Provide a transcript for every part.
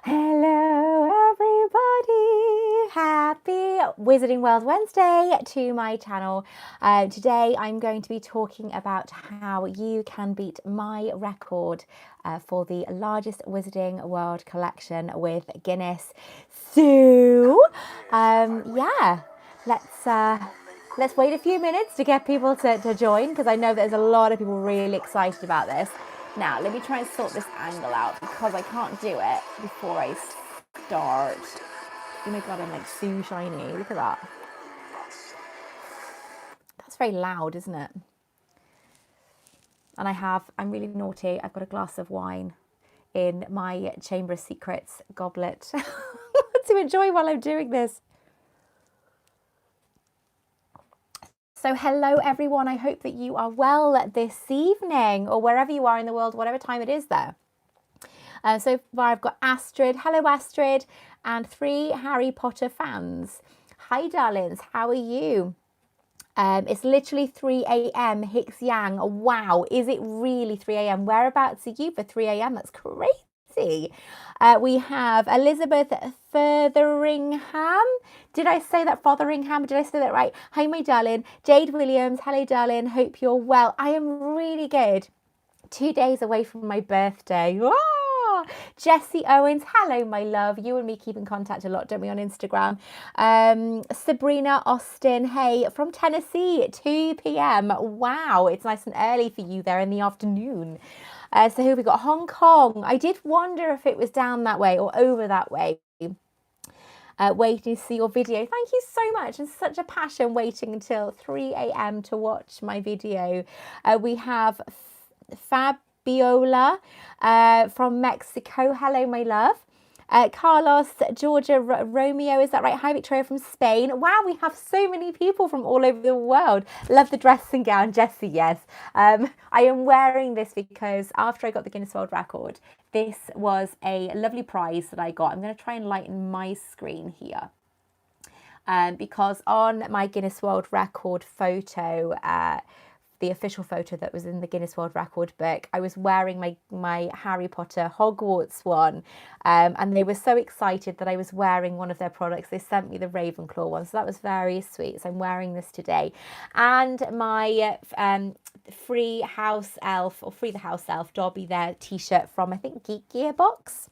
Hello everybody, happy Wizarding World Wednesday to my channel. Today I'm going to be talking about how you can beat my record for the largest Wizarding World collection with Guinness. So yeah, let's wait a few minutes to get people to join, because I know there's a lot of people really excited about this. Now, let me try and sort this angle out because I can't do it before I start. Oh my god, I'm like so shiny. Look at that. That's very loud, isn't it? And I'm really naughty. I've got a glass of wine in my Chamber of Secrets goblet to enjoy while I'm doing this. So hello everyone, I hope that you are well this evening, or wherever you are in the world, whatever time it is there. So far I've got Astrid, hello Astrid, and 3 Harry Potter fans. Hi darlings, how are you? It's literally 3 a.m. Hicks Yang. Wow, is it really 3 a.m? Whereabouts are you for 3 a.m? That's crazy. We have Elizabeth Fotheringham. Did I say that Fotheringham? Did I say that right? Hi, my darling. Jade Williams. Hello, darling. Hope you're well. I am really good. 2 days away from my birthday. Ah! Jessie Owens. Hello, my love. You and me keep in contact a lot, don't we, on Instagram? Sabrina Austin. Hey, from Tennessee, 2 p.m. Wow, it's nice and early for you there in the afternoon. So here we got Hong Kong. I did wonder if it was down that way or over that way. Waiting to see your video. Thank you so much. And such a passion waiting until 3 a.m. to watch my video. We have Fabiola from Mexico. Hello, my love. Carlos, Georgia, Romeo, is that right? Hi, Victoria from Spain. Wow, we have so many people from all over the world. Love the dressing gown, Jessie, yes. I am wearing this because after I got the Guinness World Record, this was a lovely prize that I got. I'm going to try and lighten my screen here. Because on my Guinness World Record photo, the official photo that was in the Guinness World Record book, I was wearing my Harry Potter Hogwarts one, and they were so excited that I was wearing one of their products. They sent me the Ravenclaw one, so that was very sweet. So I'm wearing this today, and my Free the House Elf Dobby there t-shirt from, I think, Geek Gearbox.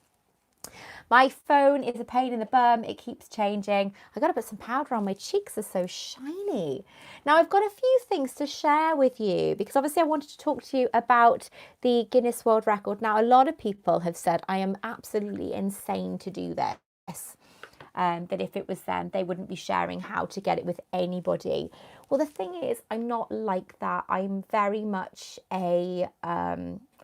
My phone is a pain in the bum. It keeps changing. I got to put some powder on. My cheeks are so shiny. Now, I've got a few things to share with you because obviously I wanted to talk to you about the Guinness World Record. Now, a lot of people have said I am absolutely insane to do this. That if it was them, they wouldn't be sharing how to get it with anybody. Well, the thing is, I'm not like that. I'm very much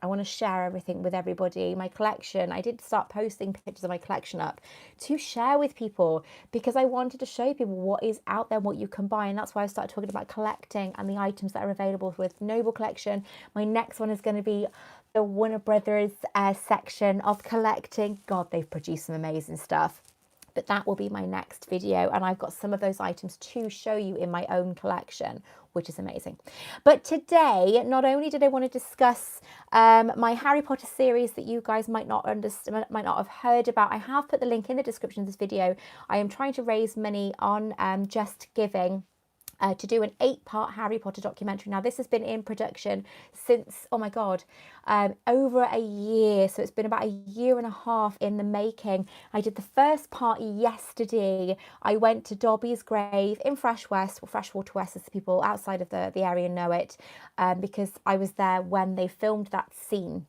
I want to share everything with everybody. My collection, I did start posting pictures of my collection up to share with people because I wanted to show people what is out there, what you can buy. And that's why I started talking about collecting and the items that are available with Noble Collection. My next one is going to be the Warner Brothers section of collecting. God, they've produced some amazing stuff. But that will be my next video, and I've got some of those items to show you in my own collection, which is amazing. But today, not only did I want to discuss my Harry Potter series that you guys might not have heard about. I have put the link in the description of this video. I am trying to raise money on Just Giving to do an 8-part Harry Potter documentary. Now, this has been in production since, oh my God, over a year. So it's been about a year and a half in the making. I did the first part yesterday. I went to Dobby's grave in Freshwater West, as people outside of the area know it, because I was there when they filmed that scene.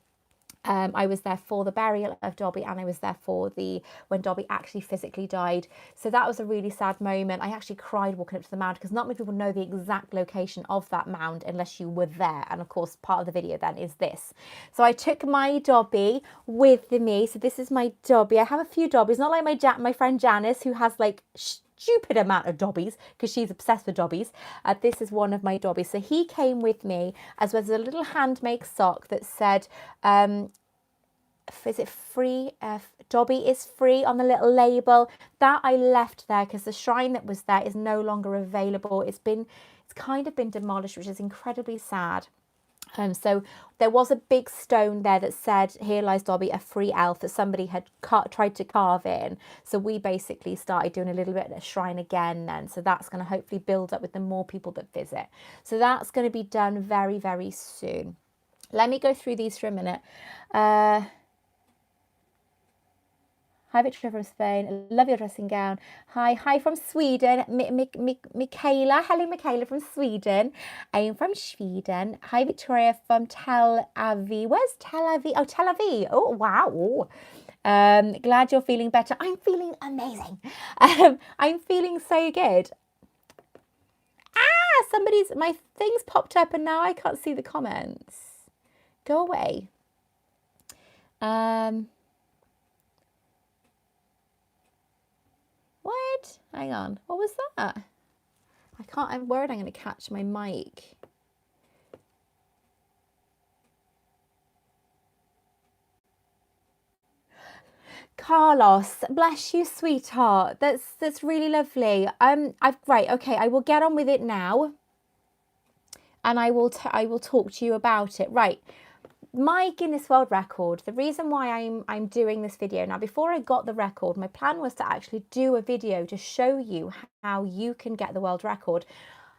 I was there for the burial of Dobby, and I was there for when Dobby actually physically died. So that was a really sad moment. I actually cried walking up to the mound because not many people know the exact location of that mound unless you were there. And of course, part of the video then is this. So I took my Dobby with me. So this is my Dobby. I have a few Dobbies, not like my friend Janice, who has like stupid amount of Dobbies because she's obsessed with Dobbies. This is one of my Dobbies. So he came with me, as well as a little handmade sock that said, is it free? Dobby is free on the little label. That I left there because the shrine that was there is no longer available. It's kind of been demolished, which is incredibly sad. So there was a big stone there that said, "Here lies Dobby, a free elf," that somebody had tried to carve in. So we basically started doing a little bit of a shrine again then. So that's going to hopefully build up with the more people that visit. So that's going to be done very, very soon. Let me go through these for a minute. Hi, Victoria from Spain. Love your dressing gown. Hi from Sweden. Michaela. Hello, Michaela from Sweden. I'm from Sweden. Hi, Victoria from Tel Aviv. Where's Tel Aviv? Oh, Tel Aviv. Oh, wow. Glad you're feeling better. I'm feeling amazing. I'm feeling so good. My thing's popped up and now I can't see the comments. Go away. What? Hang on. What was that? I'm worried I'm going to catch my mic. Carlos, bless you, sweetheart. That's really lovely. Right, okay, I will get on with it now. And I will talk to you about it. Right. My Guinness World Record, the reason why I'm doing this video now, before I got the record, my plan was to actually do a video to show you how you can get the world record.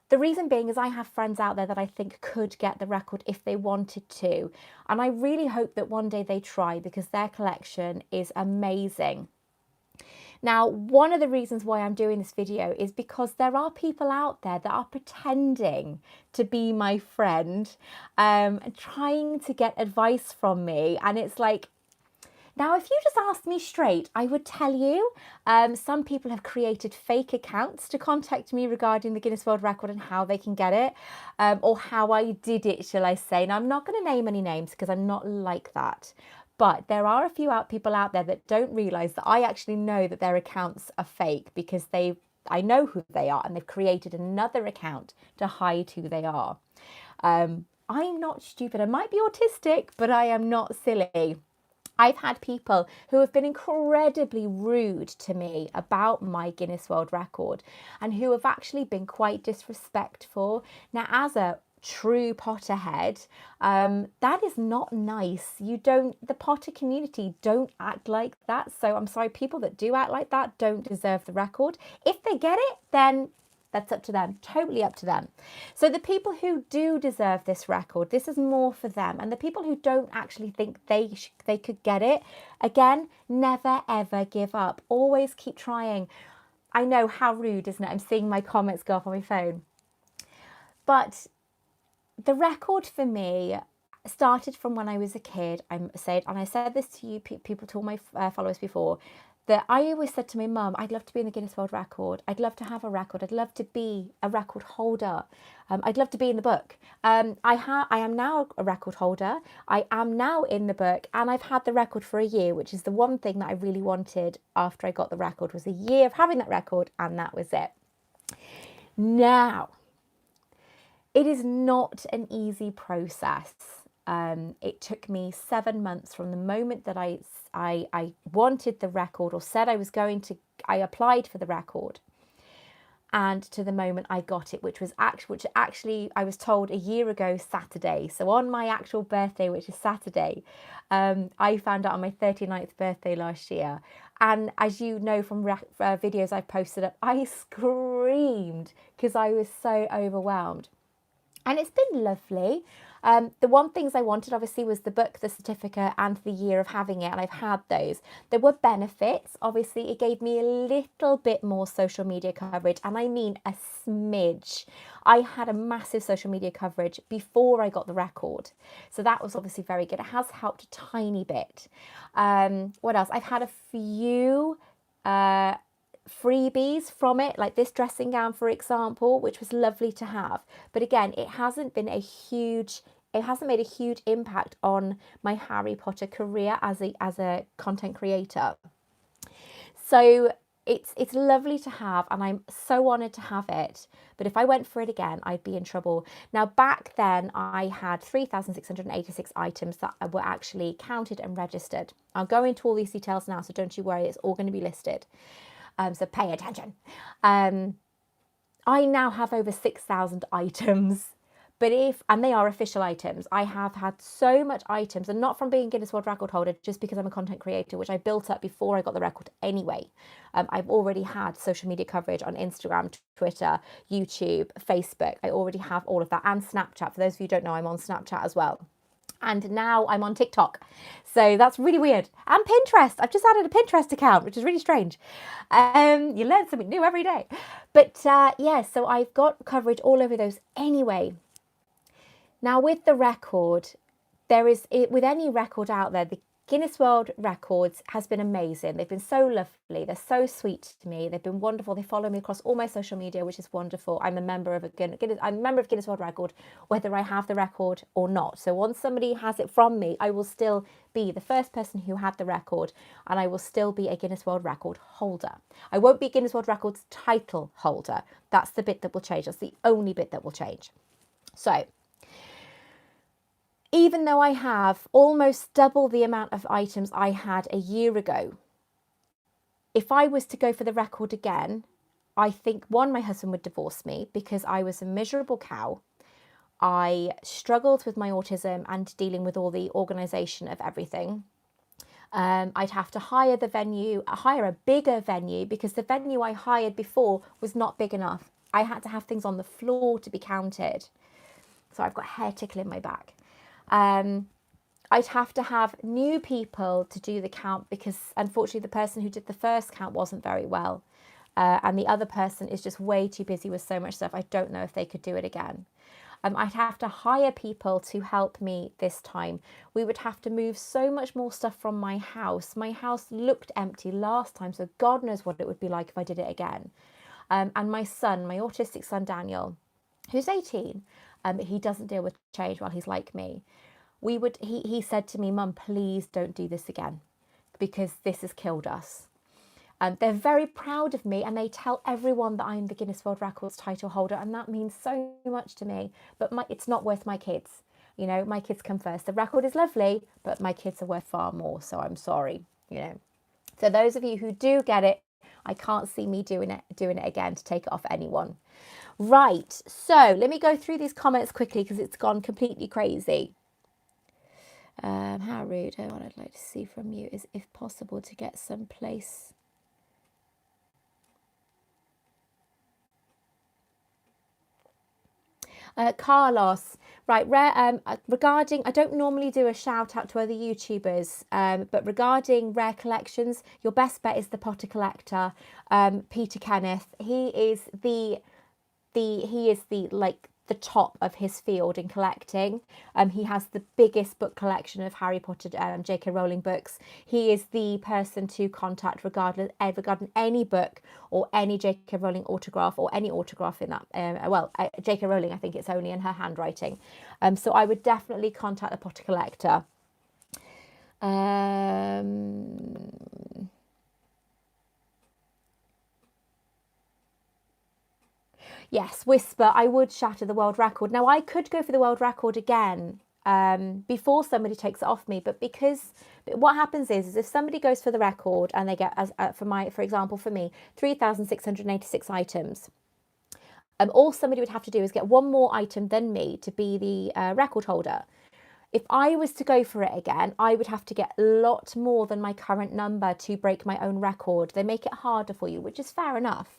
The reason being is I have friends out there that I think could get the record if they wanted to. And I really hope that one day they try, because their collection is amazing. Now, one of the reasons why I'm doing this video is because there are people out there that are pretending to be my friend, trying to get advice from me. And it's like, now, if you just asked me straight, I would tell you. Some people have created fake accounts to contact me regarding the Guinness World Record and how they can get it, or how I did it, shall I say. Now, I'm not going to name any names because I'm not like that. But there are a few people out there that don't realise that I actually know that their accounts are fake, because I know who they are and they've created another account to hide who they are. I'm not stupid. I might be autistic, but I am not silly. I've had people who have been incredibly rude to me about my Guinness World Record, and who have actually been quite disrespectful. Now, as a true Potterhead, that is not nice. The Potter community don't act like that. So I'm sorry, people that do act like that don't deserve the record. If they get it, then that's up to them, totally up to them. So the people who do deserve this record, this is more for them. And the people who don't actually think they could get it, again, never ever give up. Always keep trying. I know, how rude, isn't it? I'm seeing my comments go off on my phone. But the record for me started from when I was a kid. I said this to you, people, to all my followers before, that I always said to my mum, I'd love to be in the Guinness World Record. I'd love to have a record. I'd love to be a record holder. I'd love to be in the book. I am now a record holder. I am now in the book, and I've had the record for a year, which is the one thing that I really wanted after I got the record, was a year of having that record, and that was it. Now, it is not an easy process. It took me 7 months from the moment that I wanted the record, or said I applied for the record, and to the moment I got it, which actually I was told a year ago Saturday. So on my actual birthday, which is Saturday, I found out on my 39th birthday last year. And as you know from videos I've posted up, I screamed because I was so overwhelmed. And it's been lovely. The one things I wanted, obviously, was the book, the certificate, and the year of having it, and I've had those. There were benefits. Obviously, it gave me a little bit more social media coverage, and I mean a smidge. I had a massive social media coverage before I got the record, so that was obviously very good. It has helped a tiny bit. What else? I've had a few freebies from it, like this dressing gown, for example, which was lovely to have. But again, it hasn't made a huge impact on my Harry Potter career as a content creator. So it's lovely to have, and I'm so honoured to have it. But if I went for it again, I'd be in trouble. Now, back then, I had 3,686 items that were actually counted and registered. I'll go into all these details now, so don't you worry, it's all going to be listed. So pay attention. I now have over 6,000 items, and they are official items. I have had so much items, and not from being Guinness World Record holder, just because I'm a content creator, which I built up before I got the record anyway. I've already had social media coverage on Instagram, Twitter, YouTube, Facebook. I already have all of that, and Snapchat. For those of you who don't know, I'm on Snapchat as well. And now I'm on TikTok. So that's really weird. And Pinterest. I've just added a Pinterest account, which is really strange. You learn something new every day. But yeah, so I've got coverage all over those anyway. Now with the record, with any record out there, the Guinness World Records has been amazing. They've been so lovely. They're so sweet to me. They've been wonderful. They follow me across all my social media, which is wonderful. I'm a member of Guinness World Record, whether I have the record or not. So once somebody has it from me, I will still be the first person who had the record, and I will still be a Guinness World Record holder. I won't be Guinness World Records title holder. That's the bit that will change. That's the only bit that will change. So even though I have almost double the amount of items I had a year ago, if I was to go for the record again, I think, one, my husband would divorce me because I was a miserable cow. I struggled with my autism and dealing with all the organisation of everything. I'd have to hire a bigger venue, because the venue I hired before was not big enough. I had to have things on the floor to be counted. So I've got hair tickling my back. I'd have to have new people to do the count, because unfortunately the person who did the first count wasn't very well. And the other person is just way too busy with so much stuff. I don't know if they could do it again. I'd have to hire people to help me this time. We would have to move so much more stuff from my house. My house looked empty last time, so God knows what it would be like if I did it again. And my son, my autistic son Daniel, who's 18, he doesn't deal with change while he's like me. He said to me, "Mum, please don't do this again, because this has killed us." They're very proud of me, and they tell everyone that I'm the Guinness World Records title holder, and that means so much to me. But it's not worth my kids. You know, my kids come first. The record is lovely, but my kids are worth far more. So I'm sorry. You know. So those of you who do get it, I can't see me doing it again to take it off anyone. Right. So let me go through these comments quickly, because it's gone completely crazy. How rude. What I'd like to see from you is, if possible, to get some place. Carlos, right, regarding, I don't normally do a shout out to other YouTubers, but regarding rare collections, your best bet is the Potter Collector, Peter Kenneth. He is the top of his field in collecting. He has the biggest book collection of Harry Potter and J.K. Rowling books. He is the person to contact regarding any book or any J.K. Rowling autograph, or any autograph in that. J.K. Rowling, I think it's only in her handwriting. So I would definitely contact the Potter Collector. Yes, Whisper, I would shatter the world record. Now, I could go for the world record again before somebody takes it off me, but what happens is if somebody goes for the record and they get, for example, for me, 3,686 items, all somebody would have to do is get one more item than me to be the record holder. If I was to go for it again, I would have to get a lot more than my current number to break my own record. They make it harder for you, which is fair enough.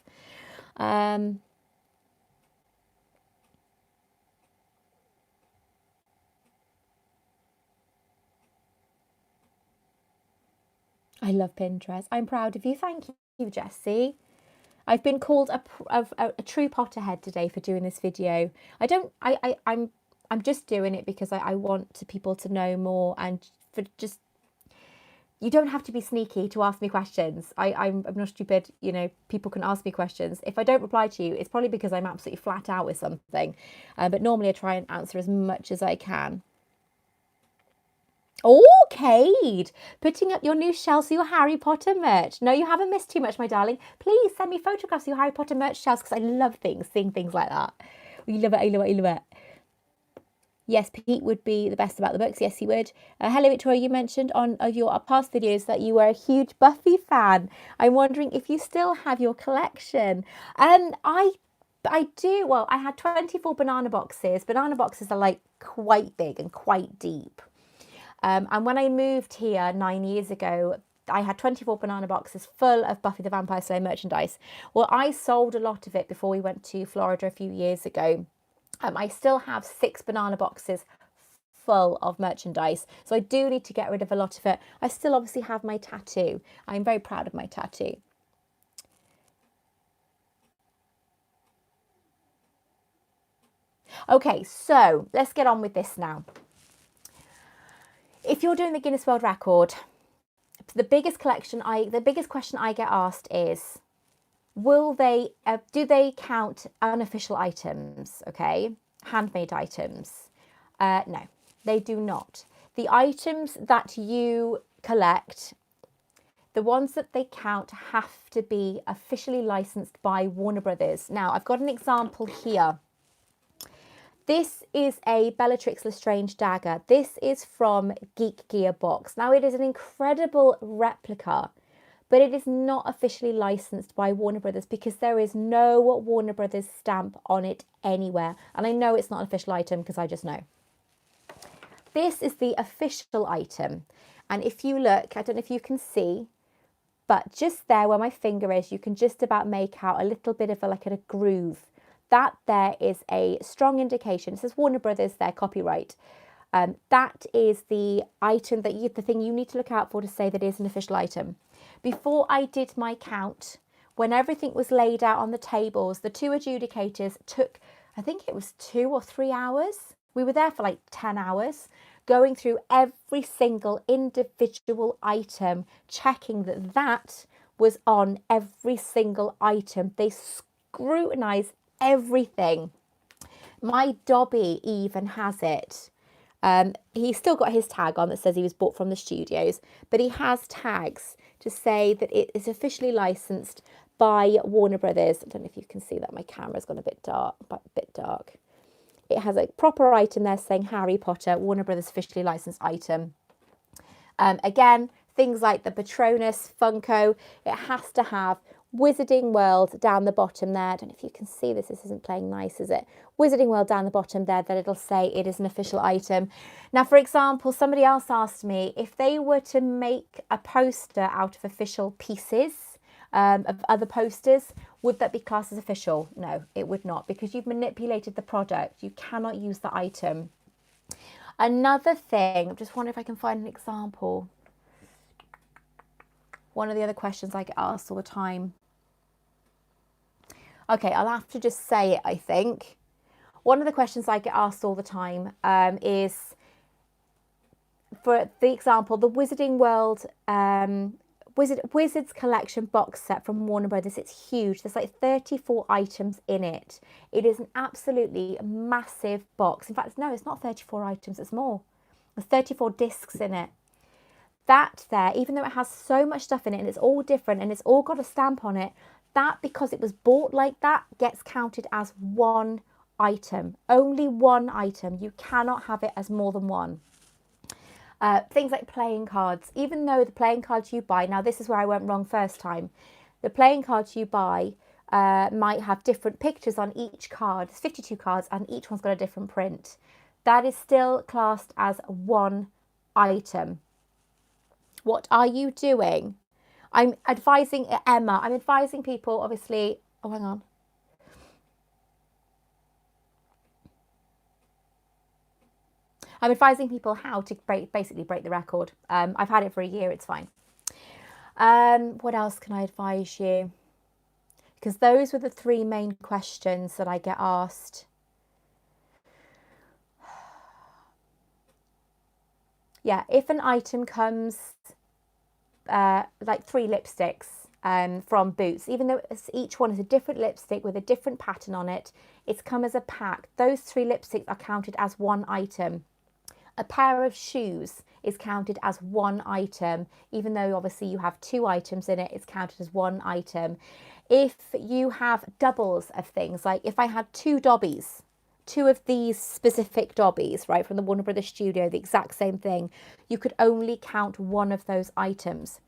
I love Pinterest. I'm proud of you. Thank you, Jessie. I've been called a true Potterhead today for doing this video. I'm just doing it because I want people to know more, and for just, you don't have to be sneaky to ask me questions. I'm not stupid. You know, people can ask me questions. If I don't reply to you, it's probably because I'm absolutely flat out with something. But normally I try and answer as much as I can. Oh, Cade, putting up your new shelves for your Harry Potter merch. No, you haven't missed too much, my darling. Please send me photographs of your Harry Potter merch shelves, because I love seeing things like that. You love it, I love it, I love it. Yes, Pete would be the best about the books. Yes, he would. Hello, Victoria. You mentioned on your past videos that you were a huge Buffy fan. I'm wondering if you still have your collection. But I do, well, I had 24 banana boxes. Banana boxes are like quite big and quite deep. And when I moved here 9 years ago, I had 24 banana boxes full of Buffy the Vampire Slayer merchandise. Well, I sold a lot of it before we went to Florida a few years ago. I still have 6 banana boxes full of merchandise. So I do need to get rid of a lot of it. I still obviously have my tattoo. I'm very proud of my tattoo. Okay, so let's get on with this now. If you're doing the Guinness World Record, the biggest question I get asked is, do they count unofficial items? Okay, handmade items. No, they do not. The items that you collect, the ones that they count have to be officially licensed by Warner Brothers. Now, I've got an example here. This is a Bellatrix Lestrange dagger. This is from Geek Gear Box. Now, it is an incredible replica, but it is not officially licensed by Warner Brothers because there is no Warner Brothers stamp on it anywhere. And I know it's not an official item because I just know. This is the official item. And if you look, I don't know if you can see, but just there where my finger is, you can just about make out a little bit of a groove. That there is a strong indication. It says Warner Brothers there, copyright. That is the item the thing you need to look out for to say that it is an official item. Before I did my count, when everything was laid out on the tables, the 2 adjudicators took, I think it was 2 or 3 hours. We were there for like 10 hours, going through every single individual item, checking that that was on every single item. They scrutinise everything. My Dobby even has it. He's still got his tag on that says he was bought from the studios, but he has tags to say that it is officially licensed by Warner Brothers. I don't know if you can see that. My camera's gone a bit dark. It has a proper item there saying Harry Potter, Warner Brothers officially licensed item. Again, things like the Patronus Funko, it has to have Wizarding World down the bottom there. I don't know if you can see this. This isn't playing nice, is it? Wizarding World down the bottom there, that it'll say it is an official item. Now, for example, somebody else asked me if they were to make a poster out of official pieces of other posters, would that be classed as official? No, it would not, because you've manipulated the product. You cannot use the item. Another thing, I'm just wondering if I can find an example. One of the other questions I get asked all the time. Okay, I'll have to just say it, I think. One of the questions I get asked all the time is, for the example, the Wizarding World Wizards Collection box set from Warner Brothers. It's huge. There's like 34 items in it. It is an absolutely massive box. In fact, no, it's not 34 items. It's more. There's 34 discs in it. That there, even though it has so much stuff in it and it's all different and it's all got a stamp on it, that, because it was bought like that, gets counted as one item. Only one item. You cannot have it as more than one. Things like playing cards, even though the playing cards you buy, now this is where I went wrong first time, the playing cards you buy might have different pictures on each card. There's 52 cards and each one's got a different print. That is still classed as one item. What are you doing? I'm advising Emma, I'm advising people, obviously, oh, hang on. I'm advising people how to basically break the record. I've had it for a year, it's fine. What else can I advise you? Because those were the 3 main questions that I get asked. Yeah, if an item comes like 3 lipsticks from Boots, even though each one is a different lipstick with a different pattern on it, it's come as a pack. Those 3 lipsticks are counted as one item. A pair of shoes is counted as one item, even though obviously you have 2 items in it, it's counted as one item. If you have doubles of things, like if I had 2 Dobbies, 2 of these specific Dobbies, right, from the Warner Brothers studio, the exact same thing, you could only count one of those items.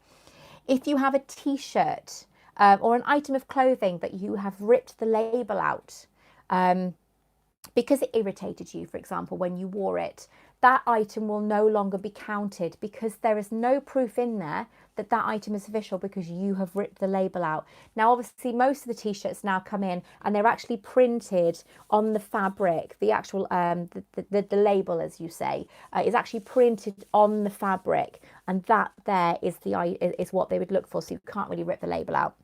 If you have a t-shirt or an item of clothing that you have ripped the label out because it irritated you, for example, when you wore it, that item will no longer be counted because there is no proof in there that that item is official because you have ripped the label out. Now, obviously, most of the t-shirts now come in and they're actually printed on the fabric. The actual, the label, as you say, is actually printed on the fabric, and that there is what they would look for. So you can't really rip the label out.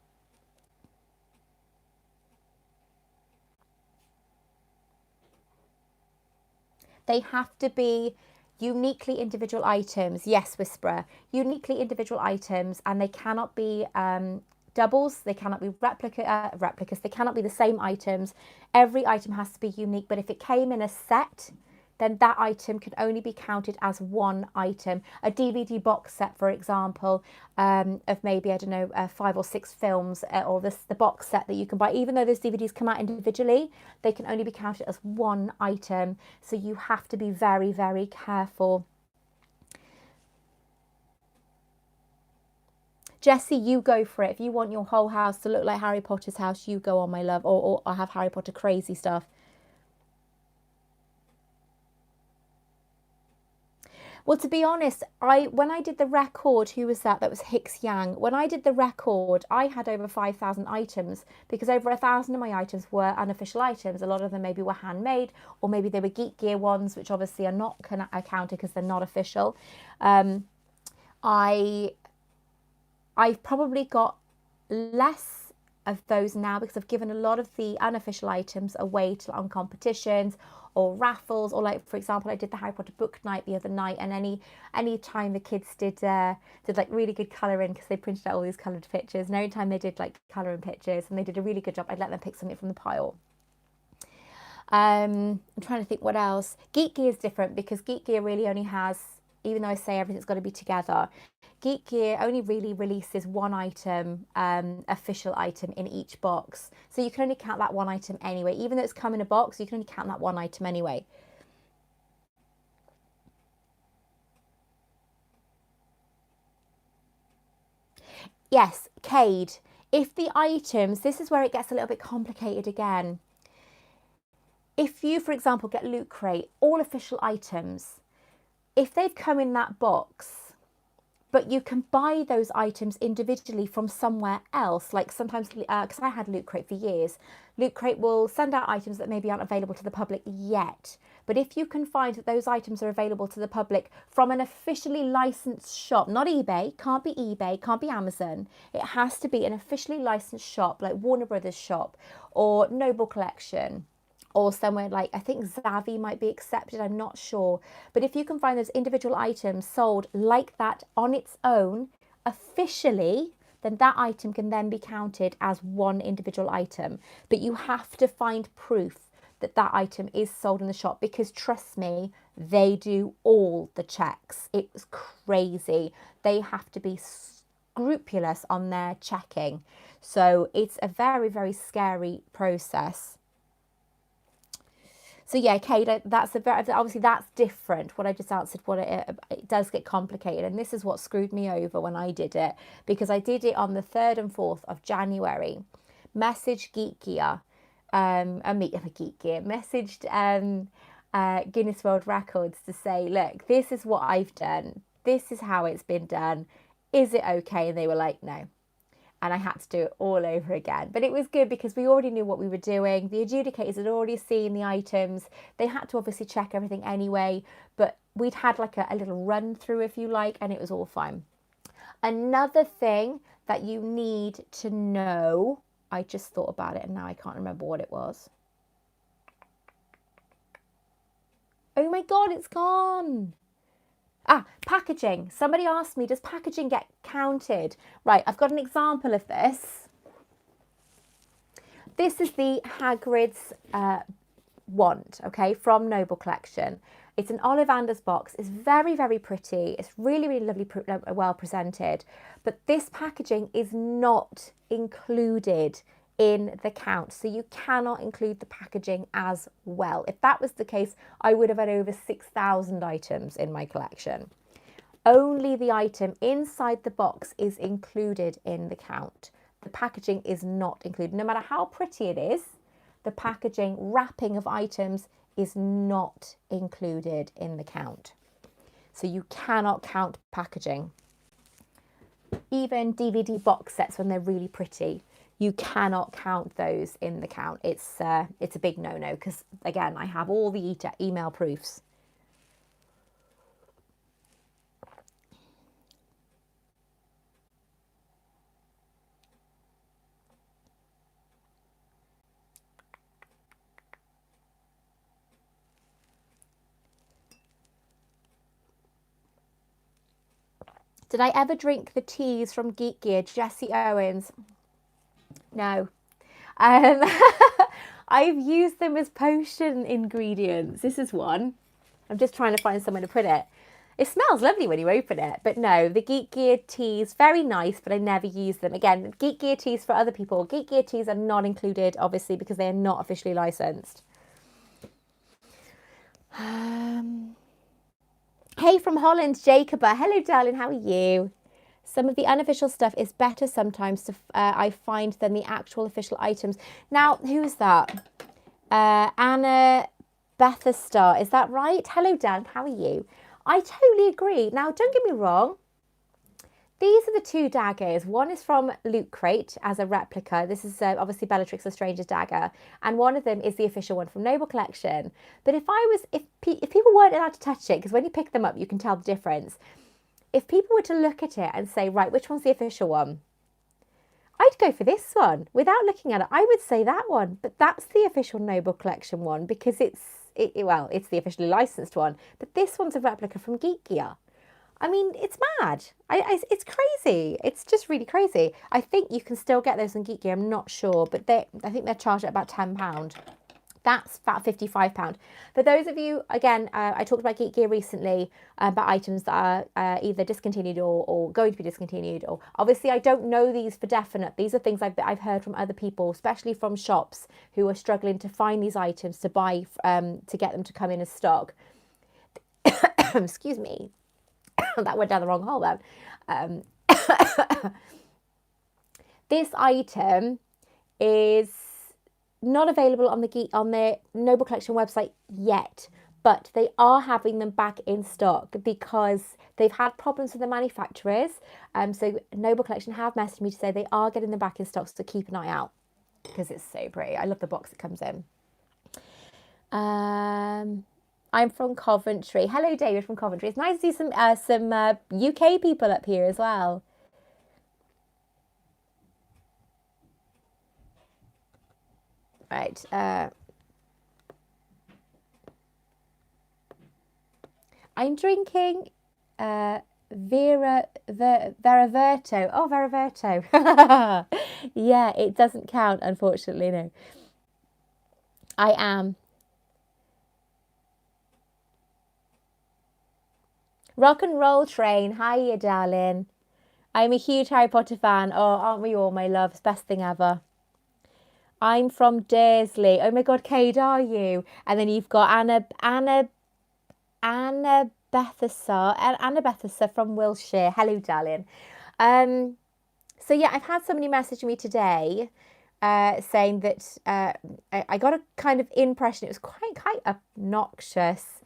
They have to be uniquely individual items. Yes, Whisperer. Uniquely individual items, and they cannot be doubles. They cannot be replicas. They cannot be the same items. Every item has to be unique. But if it came in a set, then that item can only be counted as one item. A DVD box set, for example, of maybe, I don't know, 5 or 6 films, or the box set that you can buy. Even though those DVDs come out individually, they can only be counted as one item. So you have to be very, very careful. Jessie, you go for it. If you want your whole house to look like Harry Potter's house, you go on, my love. Or have Harry Potter crazy stuff. Well, to be honest, when I did the record, who was that? That was Hicks Yang. When I did the record, I had over 5,000 items because over 1,000 of my items were unofficial items. A lot of them maybe were handmade, or maybe they were Geek Gear ones, which obviously are not counted because they're not official. I've probably got less of those now because I've given a lot of the unofficial items away on competitions or raffles, or like, for example, I did the Harry Potter book night the other night, and any time the kids did like really good colouring, because they printed out all these coloured pictures, and every time they did like colouring pictures and they did a really good job, I'd let them pick something from the pile. I'm trying to think what else. Geek Gear is different because Geek Gear really only has, even though I say everything's got to be together, Geek Gear only really releases one item, official item in each box. So you can only count that one item anyway. Even though it's come in a box, you can only count that one item anyway. Yes, Cade. If the items, this is where it gets a little bit complicated again. If you, for example, get Loot Crate, all official items, if they've come in that box, but you can buy those items individually from somewhere else. Like sometimes, because I had Loot Crate for years, Loot Crate will send out items that maybe aren't available to the public yet. But if you can find that those items are available to the public from an officially licensed shop, not eBay, can't be Amazon. It has to be an officially licensed shop, like Warner Brothers shop or Noble Collection, or somewhere like, I think Zavvi might be accepted, I'm not sure. But if you can find those individual items sold like that on its own, officially, then that item can then be counted as one individual item. But you have to find proof that that item is sold in the shop, because trust me, they do all the checks. It's crazy. They have to be scrupulous on their checking. So it's a very, very scary process. So yeah, Kate, that's obviously that's different. What I just answered, what it does get complicated, and this is what screwed me over when I did it, because I did it on the 3rd and 4th of January. Messaged Geek Gear, messaged Guinness World Records to say, look, this is what I've done. This is how it's been done. Is it okay? And they were like, no. And I had to do it all over again. But it was good because we already knew what we were doing. The adjudicators had already seen the items. They had to obviously check everything anyway, but we'd had like a little run through, if you like, and it was all fine. Another thing that you need to know, I just thought about it and now I can't remember what it was. Oh my God, it's gone. Packaging. Somebody asked me, does packaging get counted? Right, I've got an example of this. This is the Hagrid's wand, okay, from Noble Collection. It's an Ollivanders box. It's very, very pretty. It's really, really lovely, well presented. But this packaging is not included in the count, so you cannot include the packaging as well. If that was the case, I would have had over 6,000 items in my collection. Only the item inside the box is included in the count. the packaging is not included. No matter how pretty it is, the packaging, wrapping of items is not included in the count. So you cannot count packaging. Even DVD box sets, when they're really pretty, you cannot count those in the count. It's a big no-no, because again, I have all the email proofs. Did I ever drink the teas from Geek Gear? Jesse Owens. No. I've used them as potion ingredients. This is one. I'm just trying to find somewhere to put it. It smells lovely when you open it. But no, the Geek Gear teas, very nice, but I never use them. Again, Geek Gear teas for other people. Geek Gear teas are not included, obviously, because they are not officially licensed. Hey from Holland, Jacoba. Hello, darling. How are you? Some of the unofficial stuff is better sometimes, I find, than the actual official items. Now, who is that? Anna Bethestar. Is that right? Hello, Dan. How are you? I totally agree. Now, don't get me wrong. These are the two daggers. One is from Loot Crate as a replica. This is obviously Bellatrix Lestrange's dagger. And one of them is the official one from Noble Collection. But if people weren't allowed to touch it, because when you pick them up, you can tell the difference. If people were to look at it and say, right, which one's the official one? I'd go for this one. Without looking at it, I would say that one. But that's the official Noble Collection one, because it's the officially licensed one. But this one's a replica from Geek Gear. I mean, it's mad. It's crazy. It's just really crazy. I think you can still get those on Geek Gear. I'm not sure, but I think they're charged at about £10. That's about £55. For those of you, again, I talked about Geek Gear recently, about items that are either discontinued or going to be discontinued. Or obviously, I don't know these for definite. These are things I've heard from other people, especially from shops who are struggling to find these items to buy, to get them to come in as stock. Excuse me. That went down the wrong hole then. This item is not available on the Noble Collection website yet, but they are having them back in stock because they've had problems with the manufacturers. So Noble Collection have messaged me to say they are getting them back in stock, so keep an eye out because it's so pretty. I love the box it comes in. I'm from Coventry. Hello, David from Coventry. It's nice to see some UK people up here as well. Right. I'm drinking Veraverto. Oh, Veraverto. Yeah, it doesn't count, unfortunately, no. I am. Rock and Roll Train. Hiya, darling. I'm a huge Harry Potter fan. Oh, aren't we all, my loves? Best thing ever. I'm from Dursley. Oh my God, Cade, are you? And then you've got Anna Bethesar from Wiltshire. Hello, darling. So yeah, I've had somebody message me today saying that I got a kind of impression it was quite obnoxious.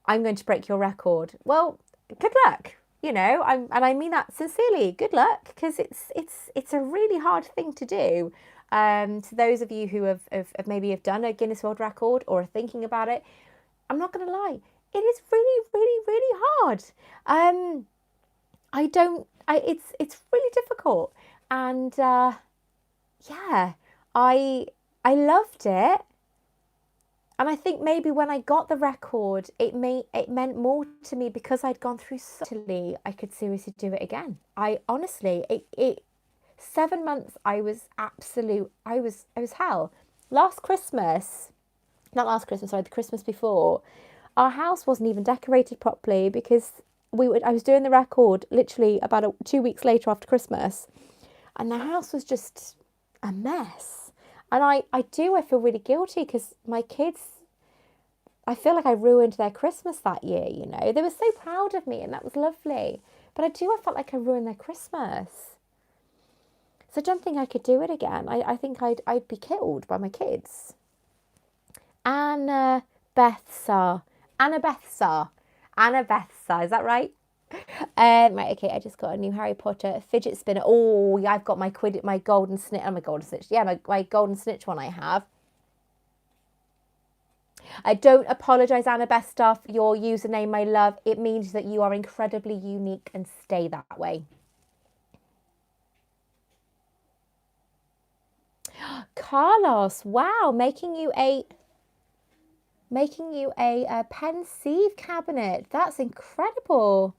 I'm going to break your record. Well, good luck. You know, and I mean that sincerely. Good luck, because it's a really hard thing to do. To those of you who have maybe done a Guinness World Record or are thinking about it, I'm not going to lie, it is really, really, really hard. It's really difficult, and yeah, I loved it. And I think maybe when I got the record, it meant more to me because I'd gone through I could seriously do it again. I honestly, 7 months, I was hell. The Christmas before, our house wasn't even decorated properly because I was doing the record literally about 2 weeks later after Christmas, and the house was just a mess. And I feel really guilty because my kids, I feel like I ruined their Christmas that year, you know. They were so proud of me and that was lovely. But I felt like I ruined their Christmas. So I don't think I could do it again. I think I'd be killed by my kids. Annabetha. Annabetha. Annabetha. Is that right? Right, okay, I just got a new Harry Potter fidget spinner. Oh, yeah, I've got my golden snitch. Oh, my golden snitch. Yeah, my golden snitch one I have. I don't apologise, Annabesta, for your username, my love. It means that you are incredibly unique and stay that way. Carlos, wow, making you a pensieve cabinet. That's incredible.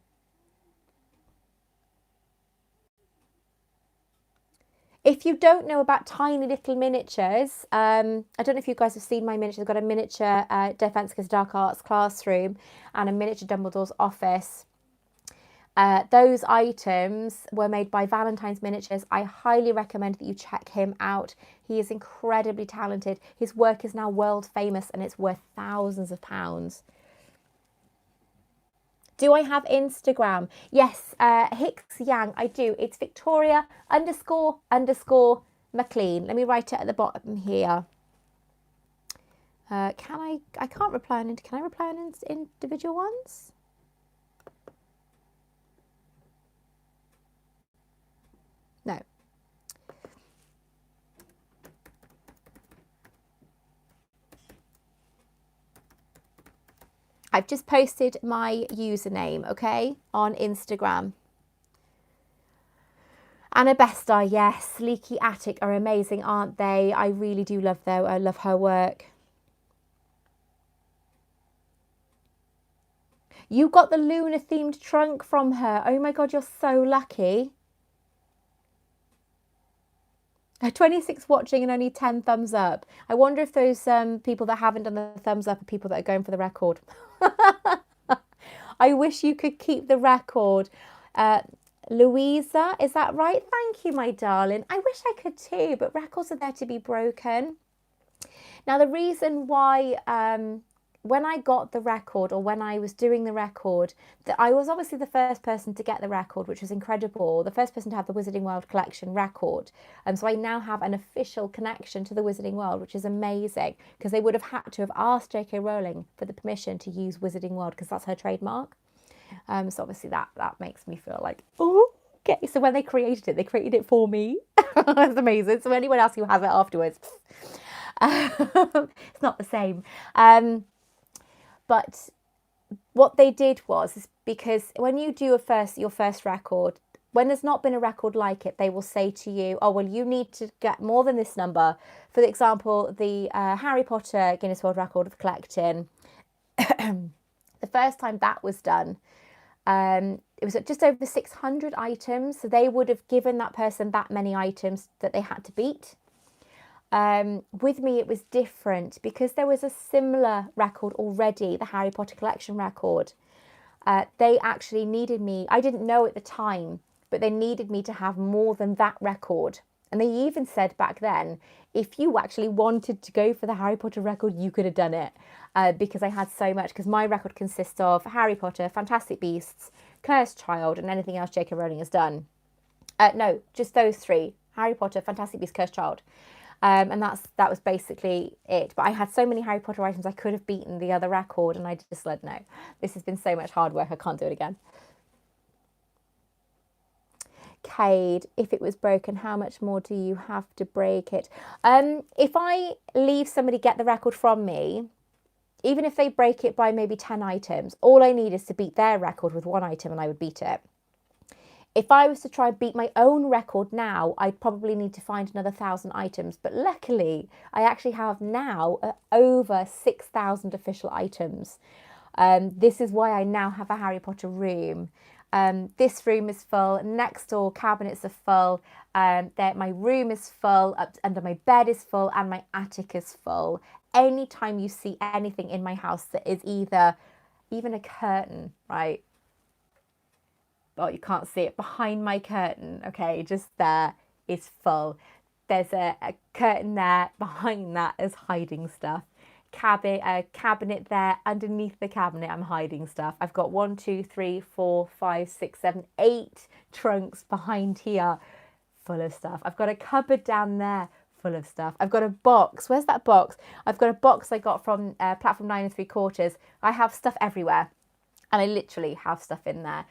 If you don't know about tiny little miniatures, I don't know if you guys have seen my miniatures. I've got a miniature Defence Against Dark Arts classroom and a miniature Dumbledore's office. Those items were made by Valentine's Miniatures. I highly recommend that you check him out. He is incredibly talented. His work is now world famous and it's worth thousands of pounds. Do I have Instagram? Yes, Hicks Yang, I do. It's Victoria __ Maclean. Let me write it at the bottom here. I can't reply on, can I reply on individual ones? No. I've just posted my username, okay, on Instagram. Annabesta, yes. Leaky Attic are amazing, aren't they? I really do love I love her work. You got the Luna themed trunk from her. Oh my God, you're so lucky. 26 watching and only 10 thumbs up. I wonder if those people that haven't done the thumbs up are people that are going for the record. I wish you could keep the record. Louisa, is that right? Thank you, my darling. I wish I could too, but records are there to be broken. Now, the reason why when I got the record, or when I was doing the record, that I was obviously the first person to get the record, which was incredible. The first person to have the Wizarding World collection record. So I now have an official connection to the Wizarding World, which is amazing, because they would have had to have asked J.K. Rowling for the permission to use Wizarding World, because that's her trademark. So obviously that makes me feel like, oh, okay. So when they created it for me. That's amazing. So anyone else who has it afterwards, it's not the same. But what they did is because when you do your first record, when there's not been a record like it, they will say to you, oh, well, you need to get more than this number. For example, the Harry Potter Guinness World Record of collecting, the first time that was done, it was just over 600 items. So they would have given that person that many items that they had to beat. With me, it was different because there was a similar record already, the Harry Potter collection record. They actually needed me. I didn't know at the time, but they needed me to have more than that record. And they even said back then, if you actually wanted to go for the Harry Potter record, you could have done it, because I had so much. Because my record consists of Harry Potter, Fantastic Beasts, Cursed Child, and anything else J.K. Rowling has done. No, just those three: Harry Potter, Fantastic Beasts, Cursed Child. And that was basically it. But I had so many Harry Potter items, I could have beaten the other record, and I just said, no, this has been so much hard work, I can't do it again. Cade, if it was broken, how much more do you have to break it? If I leave somebody get the record from me, even if they break it by maybe 10 items, all I need is to beat their record with one item and I would beat it. If I was to try and beat my own record now, I'd probably need to find another 1,000 items. But luckily, I actually have now over 6,000 official items. This is why I now have a Harry Potter room. This room is full. Next door cabinets are full. My room is full. Up under my bed is full, and my attic is full. Anytime you see anything in my house that is even a curtain, right? Oh, you can't see it behind my curtain, okay, just there is full. There's a curtain there, behind that is hiding stuff. Cabinet there, underneath the cabinet I'm hiding stuff. I've got 1, 2, 3, 4, 5, 6, 7, 8 trunks behind here full of stuff. I've got a cupboard down there full of stuff. I've got a box. Where's that box? I've got a box I got from Platform 9 3/4. I have stuff everywhere. And I literally have stuff in there.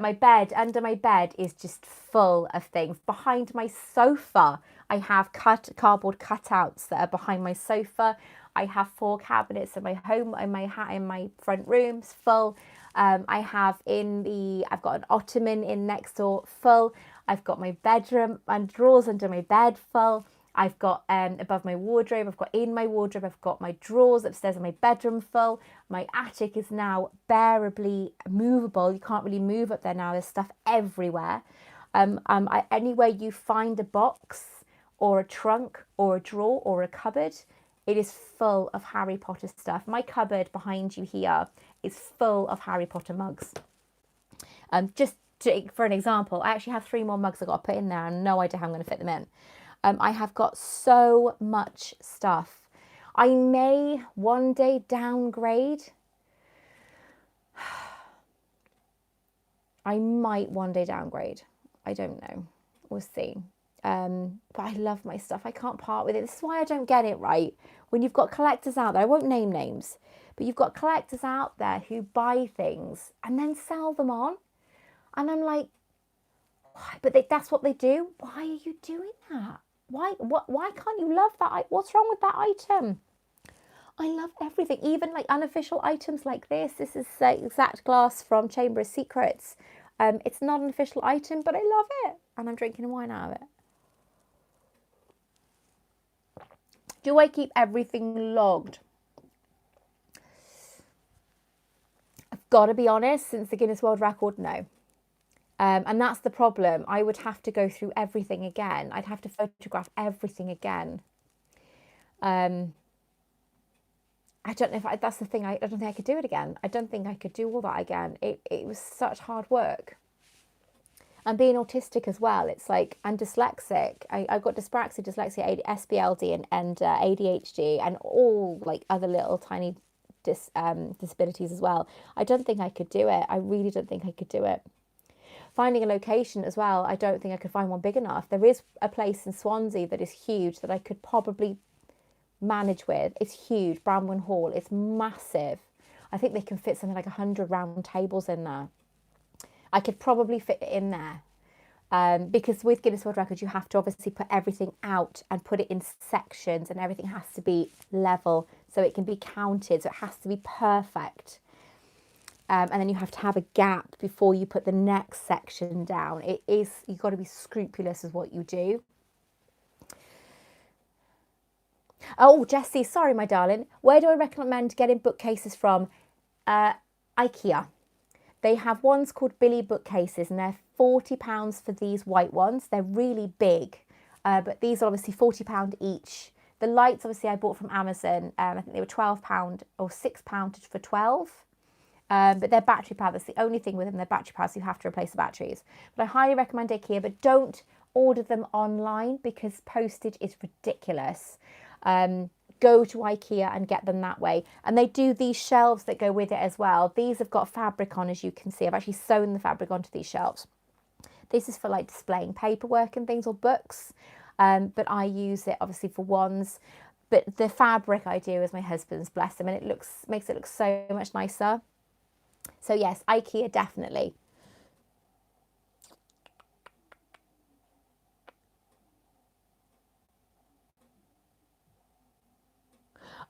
My bed, under my bed, is just full of things. Behind my sofa, I have cardboard cutouts that are behind my sofa. I have 4 cabinets in my home, in my front rooms, full. I've got an ottoman in next door, full. I've got my bedroom and drawers under my bed, full. I've got above my wardrobe, I've got in my wardrobe, I've got my drawers upstairs in my bedroom full. My attic is now bearably movable. You can't really move up there now. There's stuff everywhere. Anywhere you find a box or a trunk or a drawer or a cupboard, it is full of Harry Potter stuff. My cupboard behind you here is full of Harry Potter mugs. For an example, I actually have 3 more mugs I've got to put in there and no idea how I'm going to fit them in. I have got so much stuff. I may one day downgrade. I might one day downgrade. I don't know. We'll see. But I love my stuff. I can't part with it. This is why I don't get it right. When you've got collectors out there, I won't name names, but you've got collectors out there who buy things and then sell them on. And I'm like, why? But that's what they do. Why are you doing that? Why can't you love that? What's wrong with that item? I love everything, even like unofficial items like this. This is exact glass from Chamber of Secrets. It's not an official item, but I love it. And I'm drinking wine out of it. Do I keep everything logged? I've got to be honest, since the Guinness World Record, no. And that's the problem. I would have to go through everything again. I'd have to photograph everything again. I don't know if that's the thing. I don't think I could do it again. I don't think I could do all that again. It was such hard work. And being autistic as well, it's like, I'm dyslexic. I've got dyspraxia, dyslexia, SBLD and ADHD and all like other little tiny disabilities as well. I don't think I could do it. I really don't think I could do it. Finding a location as well, I don't think I could find one big enough. There is a place in Swansea that is huge that I could probably manage with. It's huge, Bramwell Hall. It's massive. I think they can fit something like 100 round tables in there. I could probably fit it in there. Because with Guinness World Record, you have to obviously put everything out and put it in sections and everything has to be level so it can be counted. So it has to be perfect. And then you have to have a gap before you put the next section down. You've got to be scrupulous with what you do. Oh, Jessie, sorry, my darling. Where do I recommend getting bookcases from? IKEA. They have ones called Billy bookcases and they're £40 for these white ones. They're really big, but these are obviously £40 each. The lights, obviously, I bought from Amazon. I think they were £12 or £6 for 12. But they're battery powered. That's the only thing with them. They're battery powered, so you have to replace the batteries. But I highly recommend IKEA, but don't order them online because postage is ridiculous. Go to IKEA and get them that way. And they do these shelves that go with it as well. These have got fabric on, as you can see. I've actually sewn the fabric onto these shelves. This is for like displaying paperwork and things or books. But I use it obviously for wands. But the fabric I do is my husband's, bless him, and it makes it look so much nicer. So yes, IKEA definitely.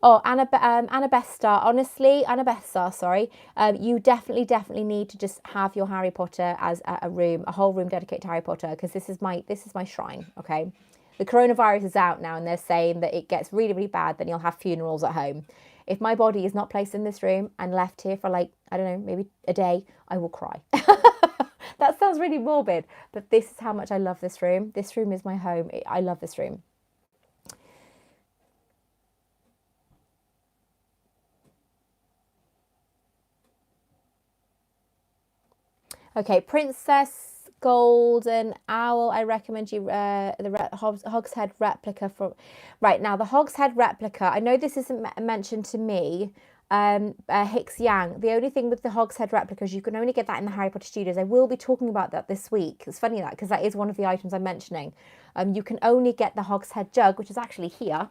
Oh, Annabesta, honestly, Annabesta, sorry. You definitely need to just have your Harry Potter as a whole room dedicated to Harry Potter, because this is my shrine, okay? The coronavirus is out now and they're saying that it gets really, really bad, then you'll have funerals at home. If my body is not placed in this room and left here for like, I don't know, maybe a day, I will cry. That sounds really morbid, but this is how much I love this room. This room is my home. I love this room. Okay, Princess Golden Owl, I recommend you the Hogshead replica from... Right, now the Hogshead replica, I know this isn't mentioned to me, Hicks Yang. The only thing with the Hogshead replicas, you can only get that in the Harry Potter Studios. I will be talking about that this week. It's funny that, because that is one of the items I'm mentioning. You can only get the Hogshead jug, which is actually here,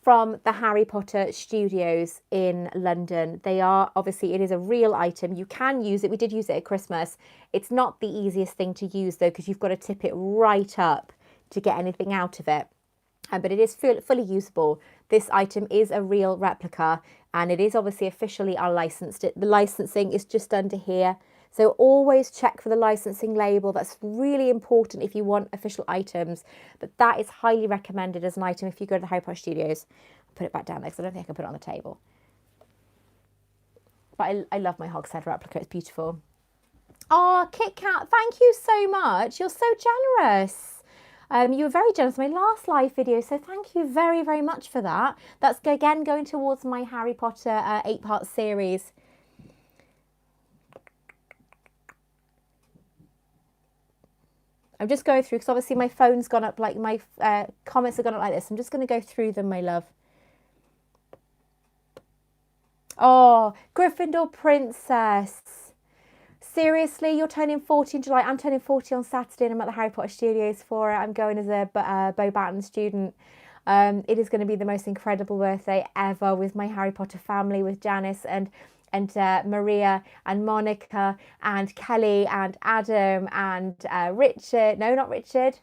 from the Harry Potter Studios in London. They are, obviously, it is a real item. You can use it. We did use it at Christmas. It's not the easiest thing to use, though, because you've got to tip it right up to get anything out of it. But it is fully usable. This item is a real replica, and it is obviously officially unlicensed. The licensing is just under here. So always check for the licensing label. That's really important if you want official items. But that is highly recommended as an item if you go to the Harry Potter Studios. I'll put it back down there because I don't think I can put it on the table. But I love my Hogshead replica. It's beautiful. Oh, Kit Kat, thank you so much. You're so generous. You were very generous in my last live video, so thank you very, very much for that. That's, again, going towards my Harry Potter 8-part series. I'm just going through, because obviously my phone's gone up, like my comments have gone up like this. I'm just going to go through them, my love. Oh, Gryffindor Princess. Seriously, you're turning 40 in July. I'm turning 40 on Saturday, and I'm at the Harry Potter Studios for it. I'm going as a Bo Batten student. It is going to be the most incredible birthday ever with my Harry Potter family, with Janice and Maria and Monica and Kelly and Adam and Richard. No, not Richard.